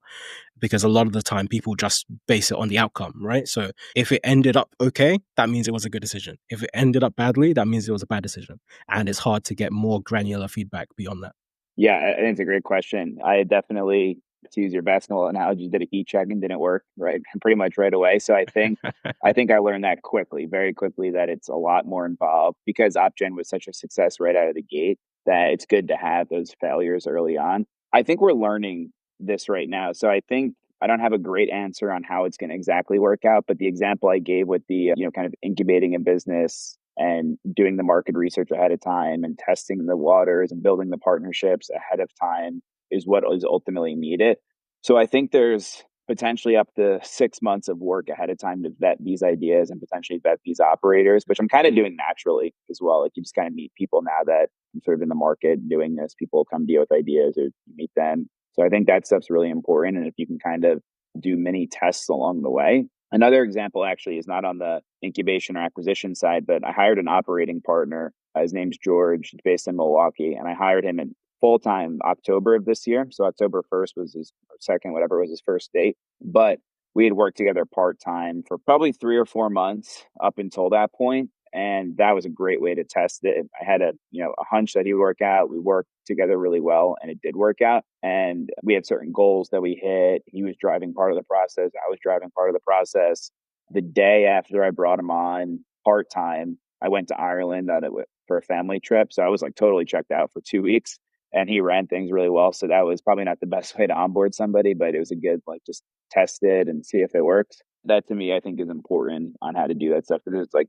Because a lot of the time people just base it on the outcome, right? So if it ended up okay, that means it was a good decision. If it ended up badly, that means it was a bad decision. And it's hard to get more granular feedback beyond that. Yeah, I think it's a great question. I definitely, to use your basketball analogy, did a heat check and didn't work right pretty much right away. So I think I learned that quickly, very quickly, that it's a lot more involved because OpGen was such a success right out of the gate that it's good to have those failures early on. I think we're learning this right now. So I think I don't have a great answer on how it's going to exactly work out, but the example I gave with the, kind of incubating a business and doing the market research ahead of time and testing the waters and building the partnerships ahead of time is what is ultimately needed. So I think there's potentially up to 6 months of work ahead of time to vet these ideas and potentially vet these operators, which I'm kind of doing naturally as well. Like you just kind of meet people now that I'm sort of in the market doing this. People come to you with ideas or you meet them. So I think that stuff's really important. And if you can kind of do many tests along the way. Another example actually is not on the incubation or acquisition side, but I hired an operating partner. His name's George. He's based in Milwaukee, and I hired him in full time October of this year. So October 1st was his second, whatever was his first date. But we had worked together part time for probably 3 or 4 months up until that point, and that was a great way to test it. I had a hunch that he would work out. We worked together really well, and it did work out. And we had certain goals that we hit. He was driving part of the process. I was driving part of the process. The day after I brought him on part time, I went to Ireland for a family trip. So I was like totally checked out for 2 weeks, and he ran things really well. So that was probably not the best way to onboard somebody, but it was a good, like, just test it and see if it works. That to me, I think is important on how to do that stuff. Because it's like,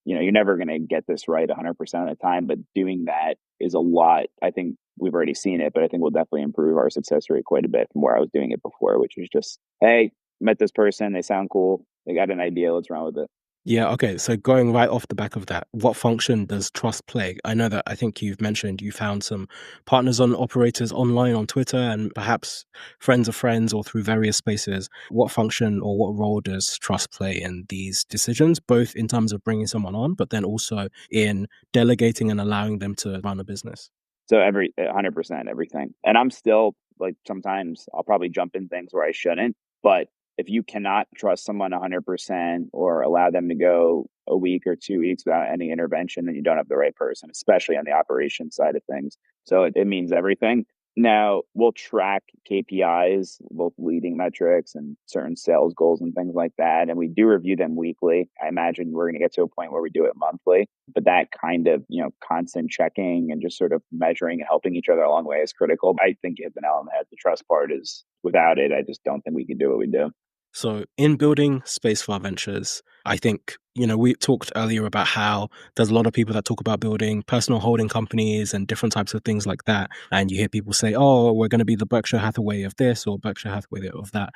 you're never going to get this right 100% of the time, but doing that is a lot. I think we've already seen it, but I think we'll definitely improve our success rate quite a bit from where I was doing it before, which was just, hey, met this person, they sound cool, they got an idea, let's run with it. Yeah, okay. So going right off the back of that, what function does trust play? I know that I think you've mentioned you found some partners on operators online on Twitter and perhaps friends of friends or through various spaces. What function or what role does trust play in these decisions, both in terms of bringing someone on, but then also in delegating and allowing them to run a business? So 100% everything. And I'm still like, sometimes I'll probably jump in things where I shouldn't, but if you cannot trust someone 100% or allow them to go a week or 2 weeks without any intervention, then you don't have the right person, especially on the operations side of things. So it means everything. Now, we'll track KPIs, both leading metrics and certain sales goals and things like that. And we do review them weekly. I imagine we're going to get to a point where we do it monthly. But that kind of, constant checking and just sort of measuring and helping each other along the way is critical. I think you hit the nail on the head. The trust part is without it, I just don't think we could do what we do. So, in building Spacebar Ventures, I think, we talked earlier about how there's a lot of people that talk about building personal holding companies and different types of things like that. And you hear people say, oh, we're going to be the Berkshire Hathaway of this or Berkshire Hathaway of that.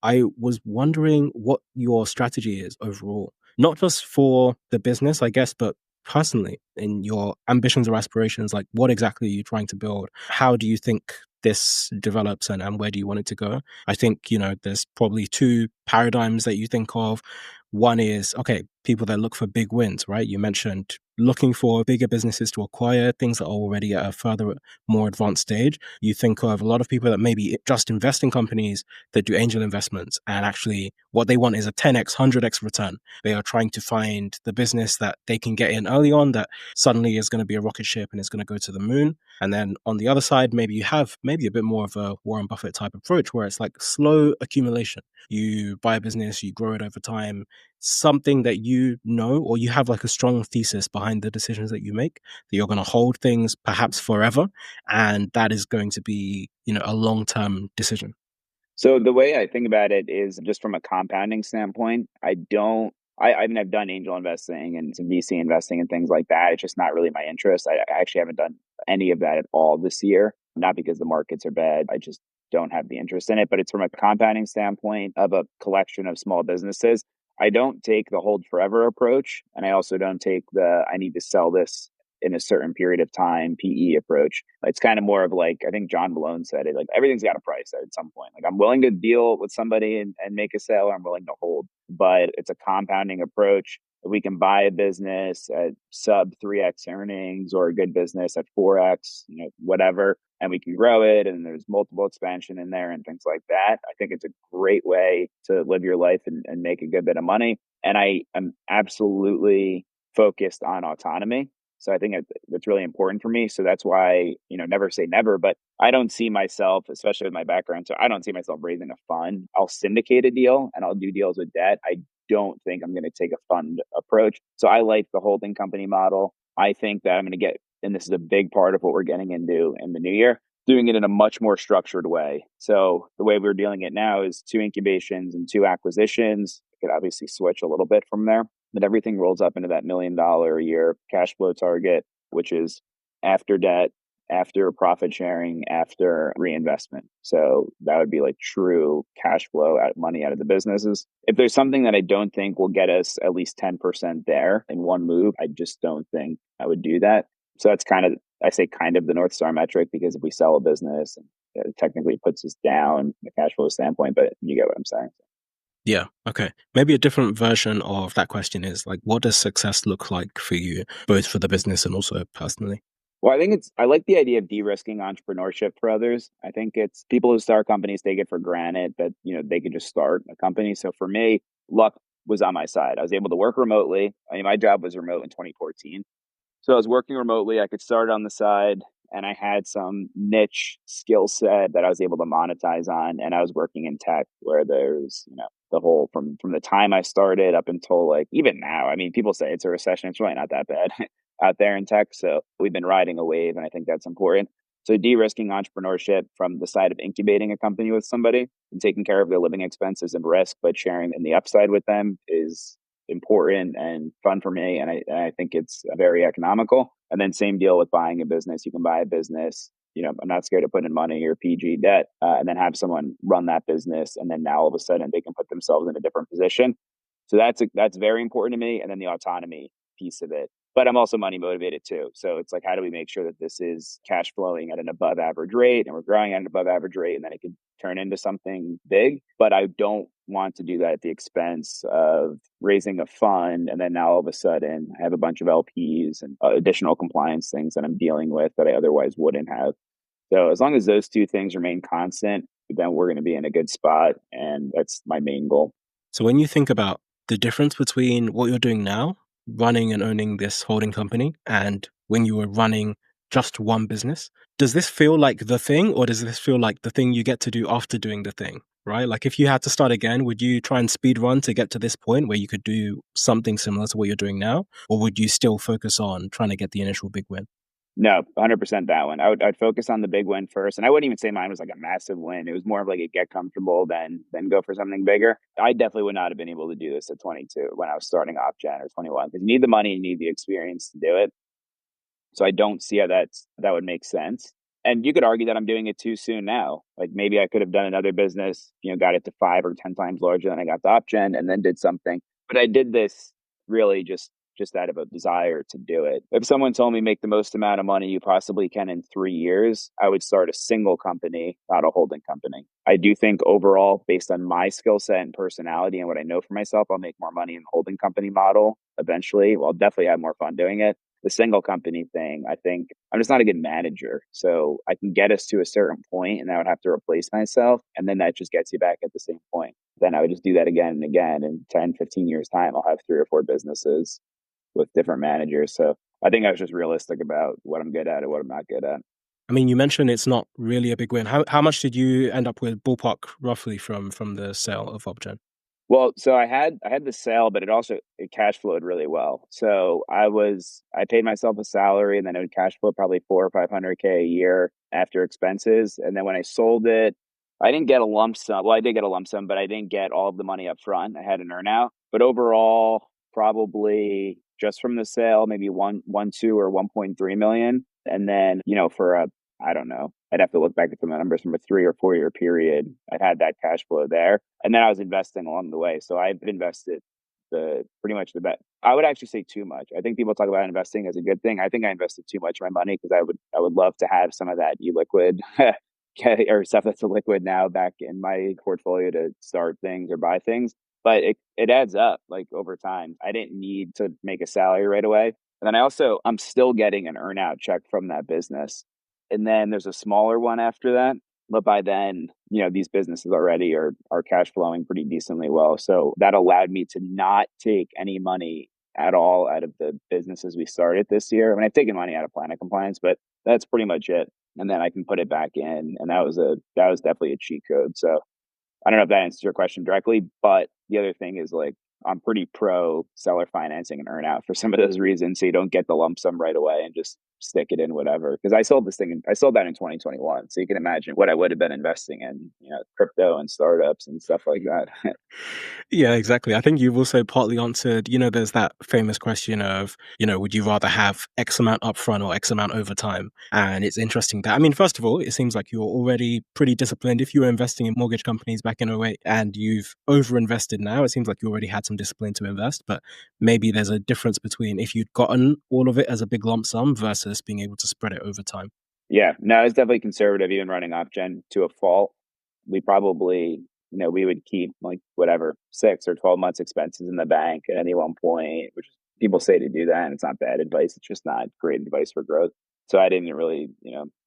I was wondering what your strategy is overall, not just for the business, I guess, but personally in your ambitions or aspirations. Like, what exactly are you trying to build? How do you think this develops and where do you want it to go? I think, there's probably two paradigms that you think of. One is, okay, people that look for big wins, right? You mentioned looking for bigger businesses to acquire, things that are already at a further, more advanced stage. You think of a lot of people that maybe just invest in companies that do angel investments, and actually what they want is a 10x, 100x return. They are trying to find the business that they can get in early on that suddenly is going to be a rocket ship and is going to go to the moon. And then on the other side, maybe you have maybe a bit more of a Warren Buffett type approach where it's like slow accumulation. You buy a business, you grow it over time, something that or you have like a strong thesis behind the decisions that you make, that you're going to hold things perhaps forever. And that is going to be, a long-term decision. So the way I think about it is just from a compounding standpoint. I mean, I've done angel investing and some VC investing and things like that. It's just not really my interest. I actually haven't done any of that at all this year, not because the markets are bad. I just don't have the interest in it, but it's from a compounding standpoint of a collection of small businesses. I don't take the hold forever approach. And I also don't take I need to sell this in a certain period of time PE approach. It's kind of more of like, I think John Malone said it, like everything's got a price at some point. Like I'm willing to deal with somebody and make a sale, or I'm willing to hold, but it's a compounding approach. We can buy a business at sub 3x earnings or a good business at 4x, whatever, and we can grow it. And there's multiple expansion in there and things like that. I think it's a great way to live your life and make a good bit of money. And I am absolutely focused on autonomy. So I think that's really important for me. So that's why, never say never, but I don't see myself, especially with my background. So I don't see myself raising a fund. I'll syndicate a deal and I'll do deals with debt. I don't think I'm going to take a fund approach. So I like the holding company model. I think that I'm going to get, and this is a big part of what we're getting into in the new year, doing it in a much more structured way. So the way we're dealing it now is 2 incubations and 2 acquisitions. I could obviously switch a little bit from there, but everything rolls up into that $1 million a year cash flow target, which is after debt, after profit sharing, after reinvestment. So that would be like true cash flow money out of the businesses. If there's something that I don't think will get us at least 10% there in one move, I just don't think I would do that. So that's I say kind of the North Star metric, because if we sell a business, it technically puts us down from the cash flow standpoint, but you get what I'm saying. Yeah. Okay. Maybe a different version of that question is like, what does success look like for you, both for the business and also personally? Well, I like the idea of de-risking entrepreneurship for others. I think it's people who start companies take it for granted that, they could just start a company. So for me, luck was on my side. I was able to work remotely. I mean, my job was remote in 2014. So I was working remotely. I could start on the side, and I had some niche skill set that I was able to monetize on. And I was working in tech where there's, the whole from the time I started up until like even now. I mean, people say it's a recession. It's really not that bad out there in tech. So we've been riding a wave, and I think that's important. So de-risking entrepreneurship from the side of incubating a company with somebody and taking care of their living expenses and risk, but sharing in the upside with them is important and fun for me. And I think it's very economical. And then same deal with buying a business. You can buy a business. I'm not scared to put in money or PG debt, and then have someone run that business. And then now all of a sudden they can put themselves in a different position. So that's very important to me. And then the autonomy piece of it. But I'm also money motivated too. So it's like, how do we make sure that this is cash flowing at an above average rate and we're growing at an above average rate, and then it could turn into something big? But I don't want to do that at the expense of raising a fund. And then now all of a sudden I have a bunch of LPs and additional compliance things that I'm dealing with that I otherwise wouldn't have. So as long as those two things remain constant, then we're going to be in a good spot. And that's my main goal. So when you think about the difference between what you're doing now, running and owning this holding company, and when you were running just one business. Does this feel like the thing, or does this feel like the thing you get to do after doing the thing? Right? Like if you had to start again, would you try and speed run to get to this point where you could do something similar to what you're doing now? Or would you still focus on trying to get the initial big win? No, 100% that one. I'd focus on the big win first, and I wouldn't even say mine was like a massive win. It was more of like a get comfortable than go for something bigger. I definitely would not have been able to do this at 22 when I was starting OpGen or 21 because you need the money, you need the experience to do it. So I don't see how that would make sense. And you could argue that I'm doing it too soon now. Like maybe I could have done another business, got it to 5 or 10 times larger than I got to OpGen and then did something. But I did this really just out of a desire to do it. If someone told me make the most amount of money you possibly can in 3 years, I would start a single company, not a holding company. I do think overall, based on my skill set and personality and what I know for myself, I'll make more money in the holding company model eventually. Well, I'll definitely have more fun doing it. The single company thing, I think I'm just not a good manager. So I can get us to a certain point and I would have to replace myself. And then that just gets you back at the same point. Then I would just do that again and again. In 10, 15 years time, I'll have 3 or 4 businesses with different managers. So I think I was just realistic about what I'm good at and what I'm not good at. I mean, you mentioned it's not really a big win. How much did you end up with ballpark roughly from the sale of OpGen? Well, so I had the sale, but it cash flowed really well. So I paid myself a salary and then it would cash flow probably 400 or 500K a year after expenses. And then when I sold it, I didn't get a lump sum. Well, I did get a lump sum, but I didn't get all of the money up front. I had an earnout. But overall, probably just from the sale, maybe 2 or 1.3 million. And then, for I don't know. I'd have to look back at some of the numbers from a 3 or 4 year period. I had that cash flow there. And then I was investing along the way. So I've invested the pretty much the bet. I would actually say too much. I think people talk about investing as a good thing. I think I invested too much of my money because I would love to have some of that e-liquid or stuff that's a liquid now back in my portfolio to start things or buy things. But it adds up like over time. I didn't need to make a salary right away. And then I'm still getting an earnout check from that business. And then there's a smaller one after that. But by then, these businesses already are cash flowing pretty decently well. So that allowed me to not take any money at all out of the businesses we started this year. I mean, I've taken money out of Planet Compliance, but that's pretty much it. And then I can put it back in. And that was definitely a cheat code. So I don't know if that answers your question directly, but the other thing is like I'm pretty pro seller financing and earn out for some of those reasons. So you don't get the lump sum right away and just stick it in whatever. Because I sold that in 2021. So you can imagine what I would have been investing in, crypto and startups and stuff like that. Yeah, exactly. I think you've also partly answered, there's that famous question of, would you rather have X amount upfront or X amount over time? And it's interesting that, I mean, first of all, it seems like you're already pretty disciplined. If you were investing in mortgage companies back in '08 and you've overinvested now, it seems like you already had some discipline to invest. But maybe there's a difference between if you'd gotten all of it as a big lump sum versus being able to spread it over time. Yeah, no, it's definitely conservative, even running OpGen to a fault. We probably, we would keep like whatever 6 or 12 months expenses in the bank at any one point, which people say to do that. And it's not bad advice. It's just not great advice for growth. So I didn't really,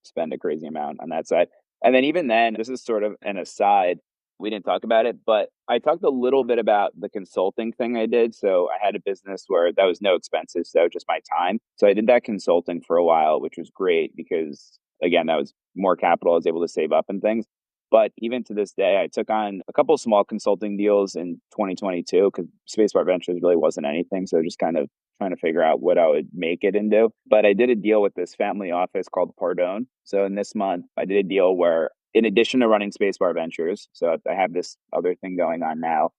spend a crazy amount on that side. And then even then, this is sort of an aside. We didn't talk about it, but I talked a little bit about the consulting thing I did. So I had a business where that was no expenses, so just my time. So I did that consulting for a while, which was great because again, that was more capital I was able to save up and things. But even to this day, I took on a couple of small consulting deals in 2022 because Spacebar Ventures really wasn't anything. So just kind of trying to figure out what I would make it into. But I did a deal with this family office called Pardone. So in this month, I did a deal where, in addition to running Spacebar Ventures, so I have this other thing going on now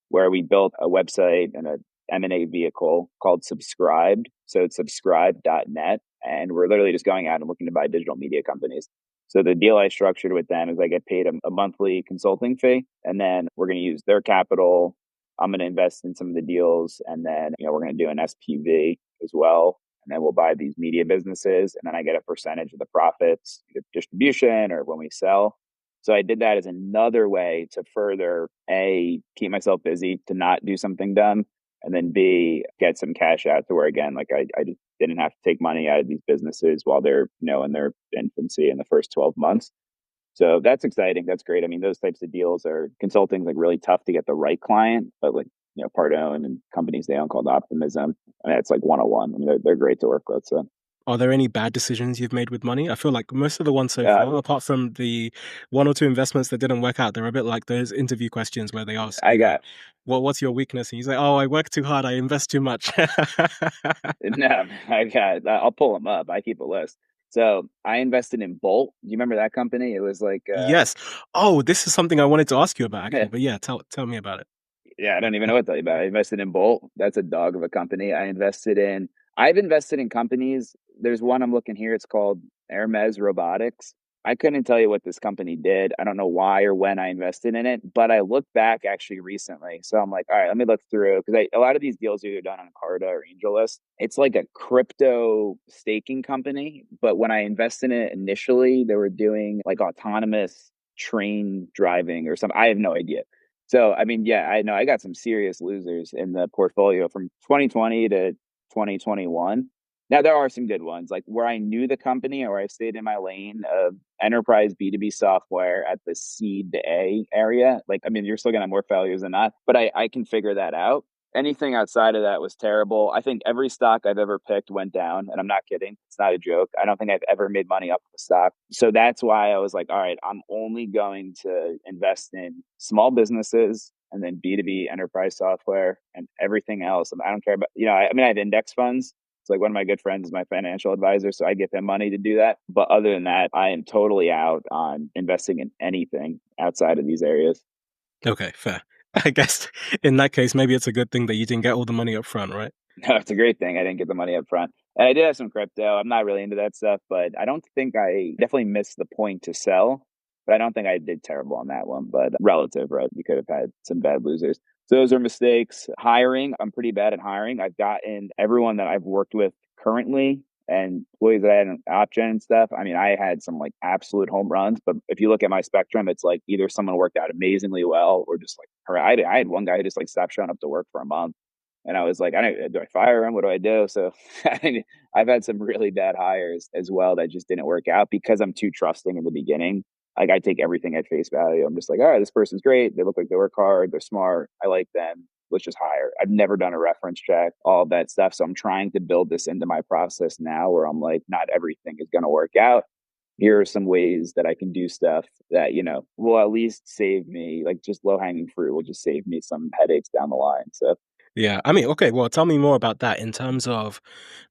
where we built a website and a M&A vehicle called Subscribed. So it's subscribe.net. And we're literally just going out and looking to buy digital media companies. So the deal I structured with them is I get paid a monthly consulting fee, and then we're going to use their capital. I'm going to invest in some of the deals, and then we're going to do an SPV as well, and then we'll buy these media businesses, and then I get a percentage of the profits, either distribution or when we sell. So I did that as another way to further keep myself busy, to not do something dumb, and then B, get some cash out to where again, like I just didn't have to take money out of these businesses while they're, in their infancy in the first 12 months. So that's exciting. That's great. I mean, those types of deals are consulting like really tough to get the right client, but like, Pardone and companies they own called Optimism. I mean, it's like 101. I mean, they're great to work with. So Are there any bad decisions you've made with money? I feel like most of the ones so Uh, far, apart from the one or two investments that didn't work out, they're a bit like those interview questions where they ask I you like, got what's your weakness?" And you say, "Oh, I work too hard, I invest too much." no, I got. I'll pull them up. I keep a list. So I invested in Bolt. Do you remember that company? It was like, Yes. Oh, this is something I wanted to ask you about actually, but yeah, tell me about it. yeah, I don't even know what to tell you about. I invested in Bolt. That's a dog of a company. I've invested in companies. There's one I'm looking here. It's called Hermes Robotics. I couldn't tell you what this company did. I don't know why or when I invested in it, but I looked back actually recently. So I'm like, all right, let me look through because a lot of these deals are either done on Carta or AngelList. It's like a crypto staking company, but when I invested in it initially, they were doing like autonomous train driving or something. I have no idea. So, I mean, yeah, I know I got some serious losers in the portfolio from 2020 to 2021. Now, there are some good ones, like where I knew the company or I stayed in my lane of enterprise B2B software at the seed to A area. Like, I mean, you're still going to have more failures than that, but I can figure that out. Anything outside of that was terrible. I think every stock I've ever picked went down, and I'm not kidding. It's not a joke. I don't think I've ever made money off of a stock. So that's why I was like, all right, I'm only going to invest in small businesses and then B2B enterprise software and everything else. I don't care about, I mean, I have index funds. It's like one of my good friends is my financial advisor, so I get them money to do that. But other than that, I am totally out on investing in anything outside of these areas. Okay, fair. I guess in that case, maybe it's a good thing that you didn't get all the money up front, right? No, it's a great thing. I didn't get the money up front. And I did have some crypto. I'm not really into that stuff, but I don't think I definitely missed the point to sell. But I don't think I did terrible on that one. But relative, right? You could have had some bad losers. So those are mistakes. Hiring, I'm pretty bad at hiring. I've gotten everyone that I've worked with currently and employees that I had in OpGen and stuff. I mean, I had some like absolute home runs, but if you look at my spectrum, it's like either someone worked out amazingly well or just like, I had one guy who just like stopped showing up to work for a month. And I was like, do I fire him? What do I do? So I've had some really bad hires as well that just didn't work out because I'm too trusting in the beginning. Like I take everything at face value. I'm just like, all right, this person's great. They look like they work hard. They're smart. I like them. Let's just hire. I've never done a reference check, all of that stuff. So I'm trying to build this into my process now where I'm like, not everything is going to work out. Here are some ways that I can do stuff that, will at least save me, like just low hanging fruit will just save me some headaches down the line. So Yeah, I mean, okay, well, tell me more about that in terms of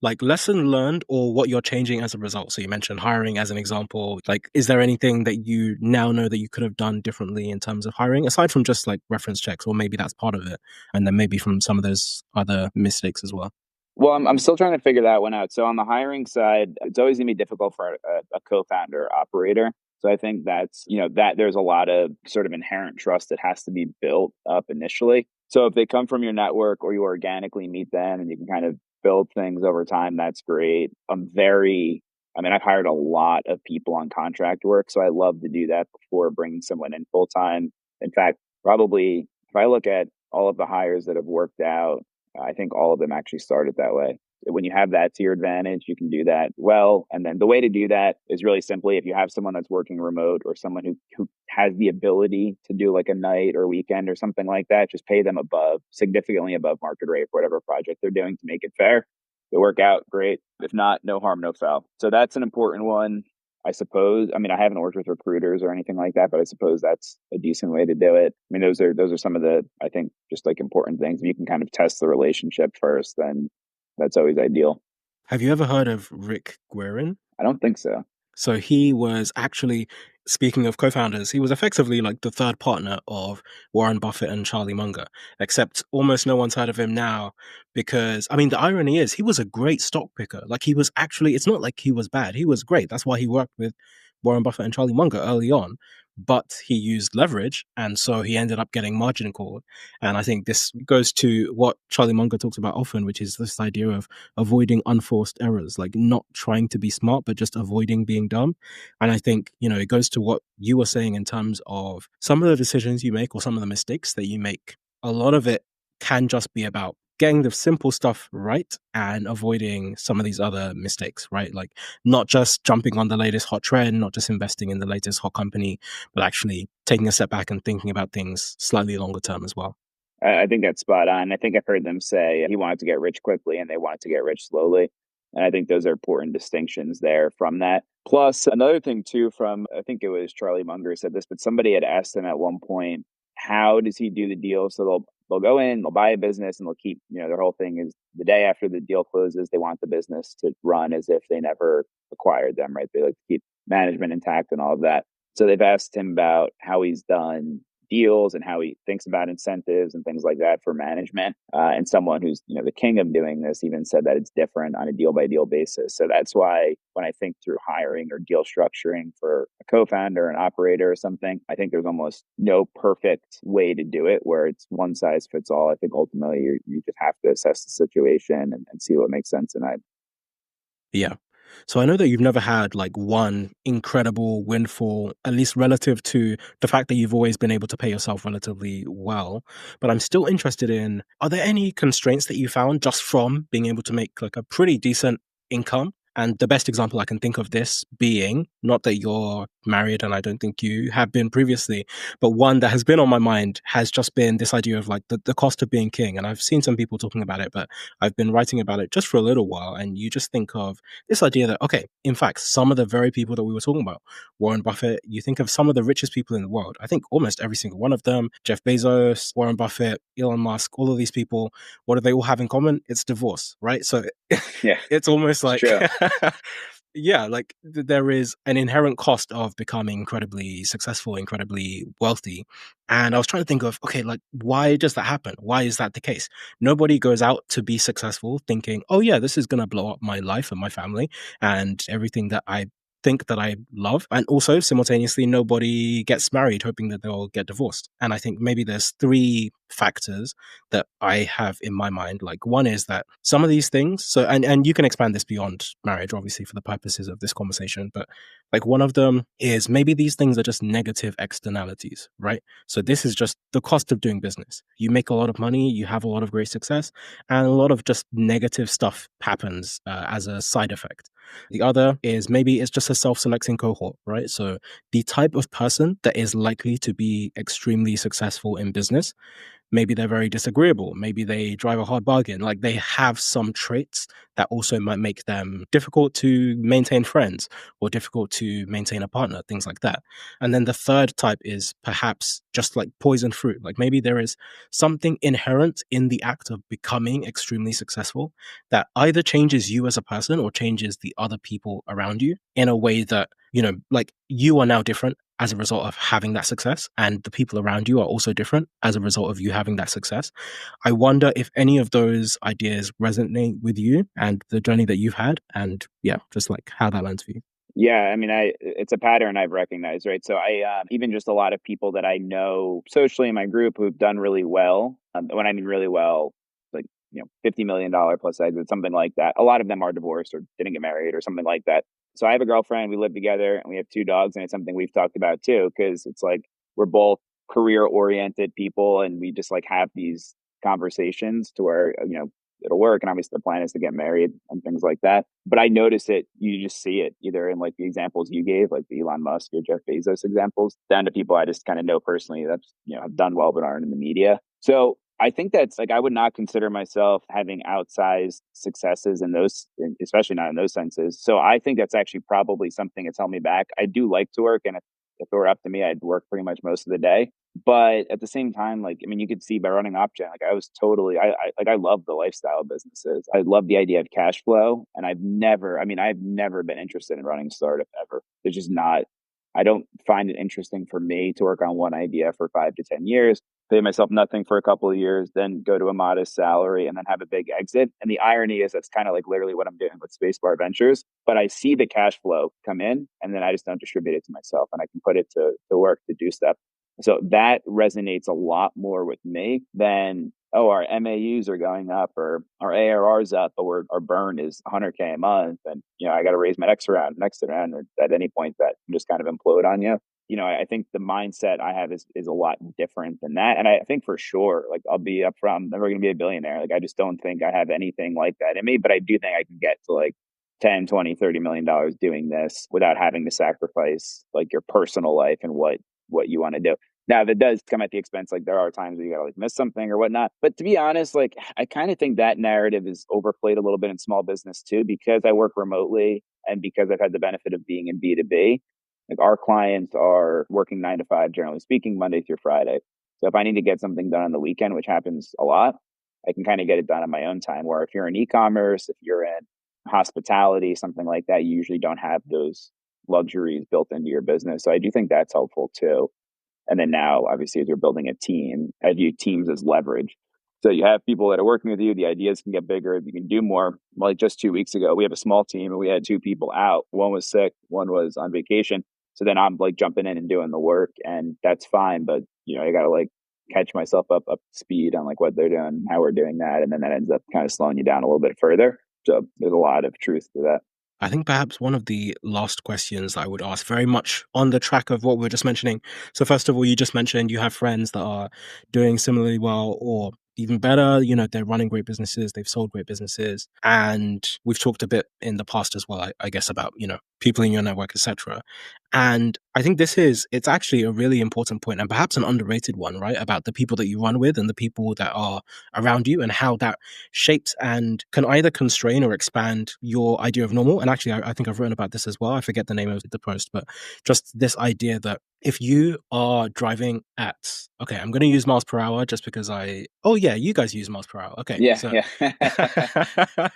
like lesson learned or what you're changing as a result. So you mentioned hiring as an example. Like, is there anything that you now know that you could have done differently in terms of hiring, aside from just like reference checks, or maybe that's part of it, and then maybe from some of those other mistakes as well? well, I'm still trying to figure that one out. So on the hiring side, it's always going to be difficult for a co-founder operator. So I think that's, that there's a lot of sort of inherent trust that has to be built up initially. So if they come from your network or you organically meet them and you can kind of build things over time, that's great. I mean, I've hired a lot of people on contract work. So I love to do that before bringing someone in full time. In fact, probably if I look at all of the hires that have worked out, I think all of them actually started that way. When you have that to your advantage, you can do that well. And then the way to do that is really simply if you have someone that's working remote or someone who has the ability to do like a night or weekend or something like that, just pay them significantly above market rate for whatever project they're doing to make it fair. If they work out, great. If not, no harm, no foul. So that's an important one. I suppose. I mean, I haven't worked with recruiters or anything like that, but I suppose that's a decent way to do it. I mean, those are some of the, I think, just like important things. If you can kind of test the relationship first, then that's always ideal. Have you ever heard of Rick Guerin? I don't think so. So he was actually, speaking of co-founders, he was effectively like the third partner of Warren Buffett and Charlie Munger, except almost no one's heard of him now because, I mean, the irony is he was a great stock picker. Like he was actually, it's not like he was bad. He was great. That's why he worked with Warren Buffett and Charlie Munger early on, but he used leverage. And so he ended up getting margin called. And I think this goes to what Charlie Munger talks about often, which is this idea of avoiding unforced errors, like not trying to be smart, but just avoiding being dumb. And I think, it goes to what you were saying in terms of some of the decisions you make or some of the mistakes that you make. A lot of it can just be about getting the simple stuff right and avoiding some of these other mistakes, right? Like not just jumping on the latest hot trend, not just investing in the latest hot company, but actually taking a step back and thinking about things slightly longer term as well. I think that's spot on. I think I've heard them say he wanted to get rich quickly and they wanted to get rich slowly. And I think those are important distinctions there from that. Plus, another thing too, from I think it was Charlie Munger said this, but somebody had asked him at one point, how does he do the deal? So they'll go in, they'll buy a business, and they'll keep, their whole thing is the day after the deal closes, they want the business to run as if they never acquired them, right? They like to keep management intact and all of that. So they've asked him about how he's done deals and how he thinks about incentives and things like that for management. And someone who's the king of doing this even said that it's different on a deal by deal basis. So that's why when I think through hiring or deal structuring for a co-founder, an operator, or something, I think there's almost no perfect way to do it where it's one size fits all. I think ultimately you just have to assess the situation and see what makes sense. And Yeah. So I know that you've never had like one incredible windfall, at least relative to the fact that you've always been able to pay yourself relatively well. But I'm still interested in, are there any constraints that you found just from being able to make like a pretty decent income? And the best example I can think of this being, not that you're married and I don't think you have been previously, but one that has been on my mind has just been this idea of like the cost of being king. And I've seen some people talking about it, but I've been writing about it just for a little while. And you just think of this idea that, okay, in fact, some of the very people that we were talking about, Warren Buffett, you think of some of the richest people in the world. I think almost every single one of them, Jeff Bezos, Warren Buffett, Elon Musk, all of these people, what do they all have in common? It's divorce, right? So yeah, it's almost it's like true. yeah, like there is an inherent cost of becoming incredibly successful, incredibly wealthy. And I was trying to think of, okay, like, why does that happen? Why is that the case? Nobody goes out to be successful thinking, oh, yeah, this is going to blow up my life and my family and everything that I think that I love. And also, simultaneously, nobody gets married hoping that they'll get divorced. And I think maybe there's three factors that I have in my mind. Like, one is that some of these things, so, and you can expand this beyond marriage, obviously, for the purposes of this conversation, but like one of them is maybe these things are just negative externalities, right? So this is just the cost of doing business. You make a lot of money, you have a lot of great success, and a lot of just negative stuff happens as a side effect. The other is maybe it's just a self-selecting cohort, right? So the type of person that is likely to be extremely successful in business, maybe they're very disagreeable. Maybe they drive a hard bargain. Like they have some traits that also might make them difficult to maintain friends or difficult to maintain a partner, things like that. And then the third type is perhaps just like poison fruit. Like maybe there is something inherent in the act of becoming extremely successful that either changes you as a person or changes the other people around you in a way that, like you are now different as a result of having that success, and the people around you are also different as a result of you having that success. I wonder if any of those ideas resonate with you and the journey that you've had, and yeah, just like how that lands for you. Yeah, I mean, it's a pattern I've recognized, right? So even just a lot of people that I know socially in my group who've done really well. When I mean really well, like $50 million plus exit, something like that. A lot of them are divorced or didn't get married or something like that. So I have a girlfriend. We live together, and we have two dogs, and it's something we've talked about too, because it's like we're both career oriented people, and we just like have these conversations to where it'll work. And obviously the plan is to get married and things like that. But I notice it, you just see it either in like the examples you gave, like the Elon Musk or Jeff Bezos examples, down to people I just kind of know personally that's, have done well but aren't in the media. So I think that's like, I would not consider myself having outsized successes in those, especially not in those senses. So I think that's actually probably something that's held me back. I do like to work. And if it were up to me, I'd work pretty much most of the day. But at the same time, like, I mean, you could see by running OpGen, like I was totally, I love the lifestyle businesses. I love the idea of cash flow. And I've never been interested in running a startup ever. It's just not, I don't find it interesting for me to work on one idea for 5 to 10 years, pay myself nothing for a couple of years, then go to a modest salary and then have a big exit. And the irony is that's kind of like literally what I'm doing with Spacebar Ventures. But I see the cash flow come in and then I just don't distribute it to myself and I can put it to work to do stuff. So that resonates a lot more with me than, oh, our MAUs are going up or our ARR's up, but our burn is 100K a month. And, I got to raise my next round, or at any point that can just kind of implode on you. I think the mindset I have is a lot different than that. And I think for sure, like I'll be upfront, I'm never going to be a billionaire. Like I just don't think I have anything like that in me, but I do think I can get to like 10, 20, $30 million doing this without having to sacrifice like your personal life and what you want to do. Now, if it does come at the expense, like there are times where you gotta like miss something or whatnot. But to be honest, like I kind of think that narrative is overplayed a little bit in small business too, because I work remotely and because I've had the benefit of being in B2B. Like our clients are working 9 to 5, generally speaking, Monday through Friday. So if I need to get something done on the weekend, which happens a lot, I can kind of get it done on my own time. Where if you're in e-commerce, if you're in hospitality, something like that, you usually don't have those luxuries built into your business. So I do think that's helpful too. And then now, obviously, as you're building a team, I view teams as leverage. So you have people that are working with you, the ideas can get bigger, you can do more. Like just 2 weeks ago, we have a small team and we had two people out. One was sick, one was on vacation. So then I'm like jumping in and doing the work, and that's fine. But I gotta like catch myself up to speed on like what they're doing, how we're doing that, and then that ends up kind of slowing you down a little bit further. So there's a lot of truth to that. I think perhaps one of the last questions I would ask, very much on the track of what we were just mentioning. So, first of all, you just mentioned you have friends that are doing similarly well or even better. They're running great businesses, they've sold great businesses. And we've talked a bit in the past as well, I guess, about, people in your network, etc. And I think it's actually a really important point and perhaps an underrated one, right? About the people that you run with and the people that are around you and how that shapes and can either constrain or expand your idea of normal. And actually, I think I've written about this as well. I forget the name of the post, but just this idea that if you are driving at, okay, I'm going to use miles per hour just because oh yeah, you guys use miles per hour. Okay. Yeah, So, yeah.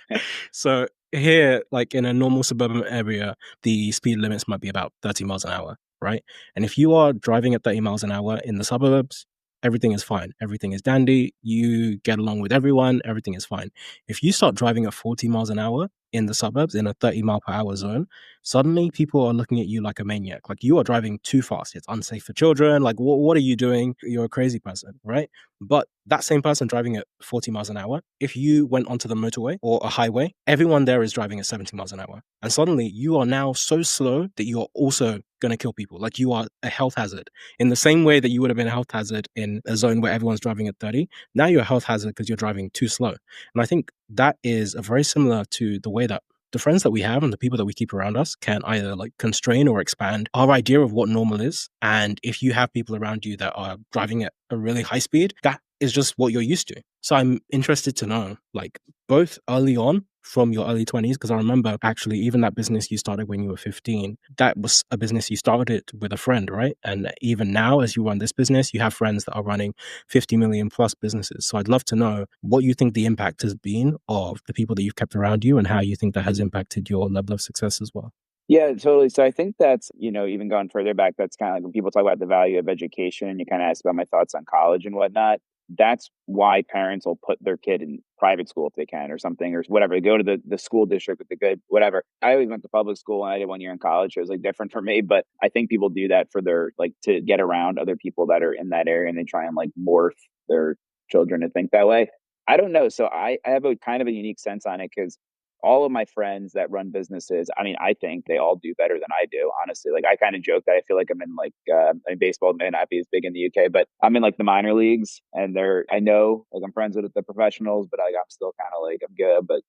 so here, like in a normal suburban area, the speed limits might be about 30 miles an hour, right? And if you are driving at 30 miles an hour in the suburbs, everything is fine. Everything is dandy. You get along with everyone. Everything is fine. If you start driving at 40 miles an hour in the suburbs in a 30-mile-per-hour zone, suddenly people are looking at you like a maniac. Like you are driving too fast. It's unsafe for children. Like, what are you doing? You're a crazy person, right? But that same person driving at 40 miles an hour, if you went onto the motorway or a highway, everyone there is driving at 70 miles an hour. And suddenly you are now so slow that you are also going to kill people. Like you are a health hazard. In the same way that you would have been a health hazard in a zone where everyone's driving at 30, now you're a health hazard because you're driving too slow. And I think that is a very similar to the way that the friends that we have and the people that we keep around us can either like constrain or expand our idea of what normal is. And if you have people around you that are driving at a really high speed, that is just what you're used to. So I'm interested to know, like, both early on from your early 20s, because I remember actually even that business you started when you were 15, that was a business you started with a friend, right? And even now, as you run this business, you have friends that are running 50 million plus businesses. So I'd love to know what you think the impact has been of the people that you've kept around you and how you think that has impacted your level of success as well. Yeah, totally. So I think that's, even going further back, that's kind of like when people talk about the value of education and you kind of ask about my thoughts on college and whatnot. That's why parents will put their kid in private school if they can or something or whatever. Go to the school district with the good, whatever. I always went to public school and I did 1 year in college. So it was like different for me. But I think people do that for their, like, to get around other people that are in that area and they try and like morph their children to think that way. I don't know. So I have a kind of a unique sense on it because all of my friends that run businesses, I mean, I think they all do better than I do, honestly. Like, I kind of joke that I feel like I'm in like, I mean, baseball may not be as big in the UK, but I'm in like the minor leagues and I know, like, I'm friends with the professionals, but I'm still kind of like, I'm good, but,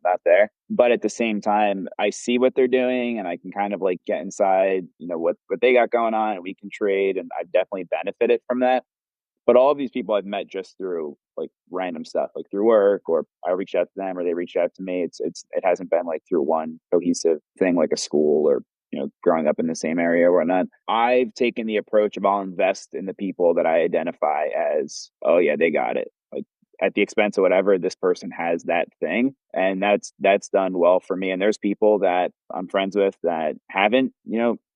not there. But at the same time, I see what they're doing and I can kind of like get inside, what they got going on and we can trade. And I've definitely benefited from that. But all of these people I've met just through like random stuff, like through work, or I reach out to them, or they reach out to me. It hasn't been like through one cohesive thing, like a school or growing up in the same area or whatnot. I've taken the approach of I'll invest in the people that I identify as, oh yeah, they got it. Like at the expense of whatever, this person has that thing, and that's done well for me. And there's people that I'm friends with that haven't,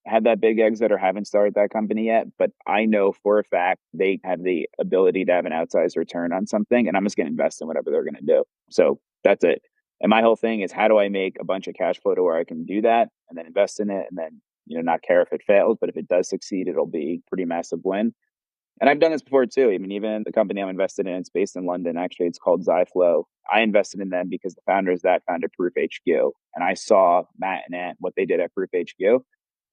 had that big exit or haven't started that company yet, but I know for a fact they have the ability to have an outsized return on something, and I'm just going to invest in whatever they're going to do. So that's it. And my whole thing is, how do I make a bunch of cash flow to where I can do that and then invest in it and then, not care if it fails, but if it does succeed, it'll be a pretty massive win. And I've done this before too. I mean, even the company I'm invested in, it's based in London. Actually, it's called Zyflow. I invested in them because the founders that founded Proof HQ, and I saw Matt and Ant what they did at Proof HQ,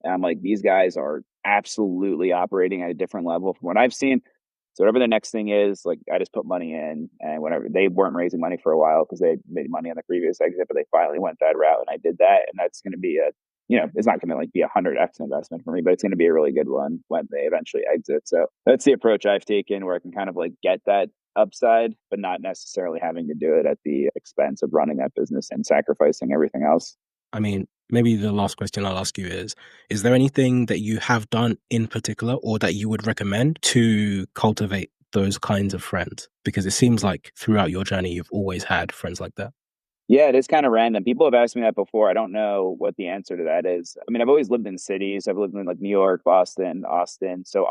and I'm like, these guys are absolutely operating at a different level from what I've seen. So whatever the next thing is, like I just put money in, and whatever, they weren't raising money for a while because they made money on the previous exit, but they finally went that route, and I did that, and that's going to be a it's not going to like be 100x investment for me, but it's going to be a really good one when they eventually exit. So that's the approach I've taken, where I can kind of like get that upside, but not necessarily having to do it at the expense of running that business and sacrificing everything else. I mean, maybe the last question I'll ask you is there anything that you have done in particular or that you would recommend to cultivate those kinds of friends? Because it seems like throughout your journey, you've always had friends like that. Yeah, it is kind of random. People have asked me that before. I don't know what the answer to that is. I mean, I've always lived in cities. I've lived in like New York, Boston, Austin. So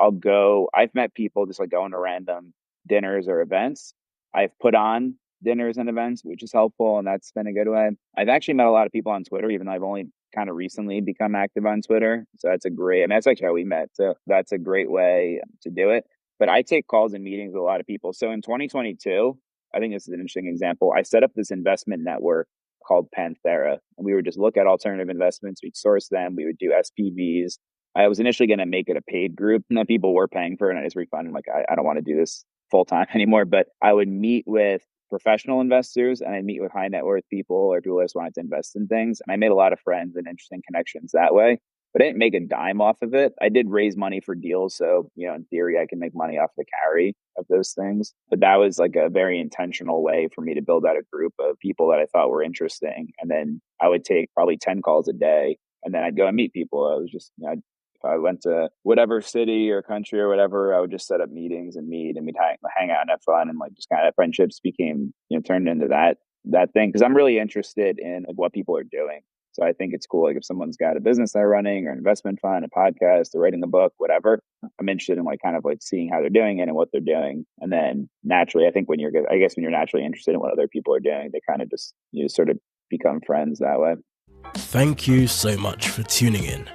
I've met people just like going to random dinners or events. I've put on dinners and events, which is helpful. And that's been a good way. I've actually met a lot of people on Twitter, even though I've only kind of recently become active on Twitter. So I mean, that's actually how we met. So that's a great way to do it. But I take calls and meetings with a lot of people. So in 2022, I think this is an interesting example. I set up this investment network called Panthera, and we would just look at alternative investments. We'd source them. We would do SPVs. I was initially going to make it a paid group, and then people were paying for it, and I just refunded. Like, I don't want to do this full time anymore. But I would meet with professional investors, and I meet with high net worth people or people that just wanted to invest in things. And I made a lot of friends and interesting connections that way. But I didn't make a dime off of it. I did raise money for deals. So, in theory, I can make money off the carry of those things. But that was like a very intentional way for me to build out a group of people that I thought were interesting. And then I would take probably 10 calls a day, and then I'd go and meet people. I was just, if I went to whatever city or country or whatever, I would just set up meetings and meet, and we'd hang out and have fun, and like just kind of friendships became, turned into that thing. Cause I'm really interested in like, what people are doing. So I think it's cool. Like if someone's got a business they're running or an investment fund, a podcast, or writing a book, whatever, I'm interested in like kind of like seeing how they're doing it and what they're doing. And then naturally, I think when you're naturally interested in what other people are doing, they kind of just, sort of become friends that way. Thank you so much for tuning in.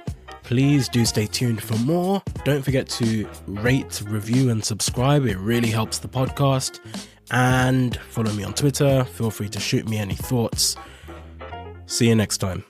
Please do stay tuned for more. Don't forget to rate, review, and subscribe. It really helps the podcast. And follow me on Twitter. Feel free to shoot me any thoughts. See you next time.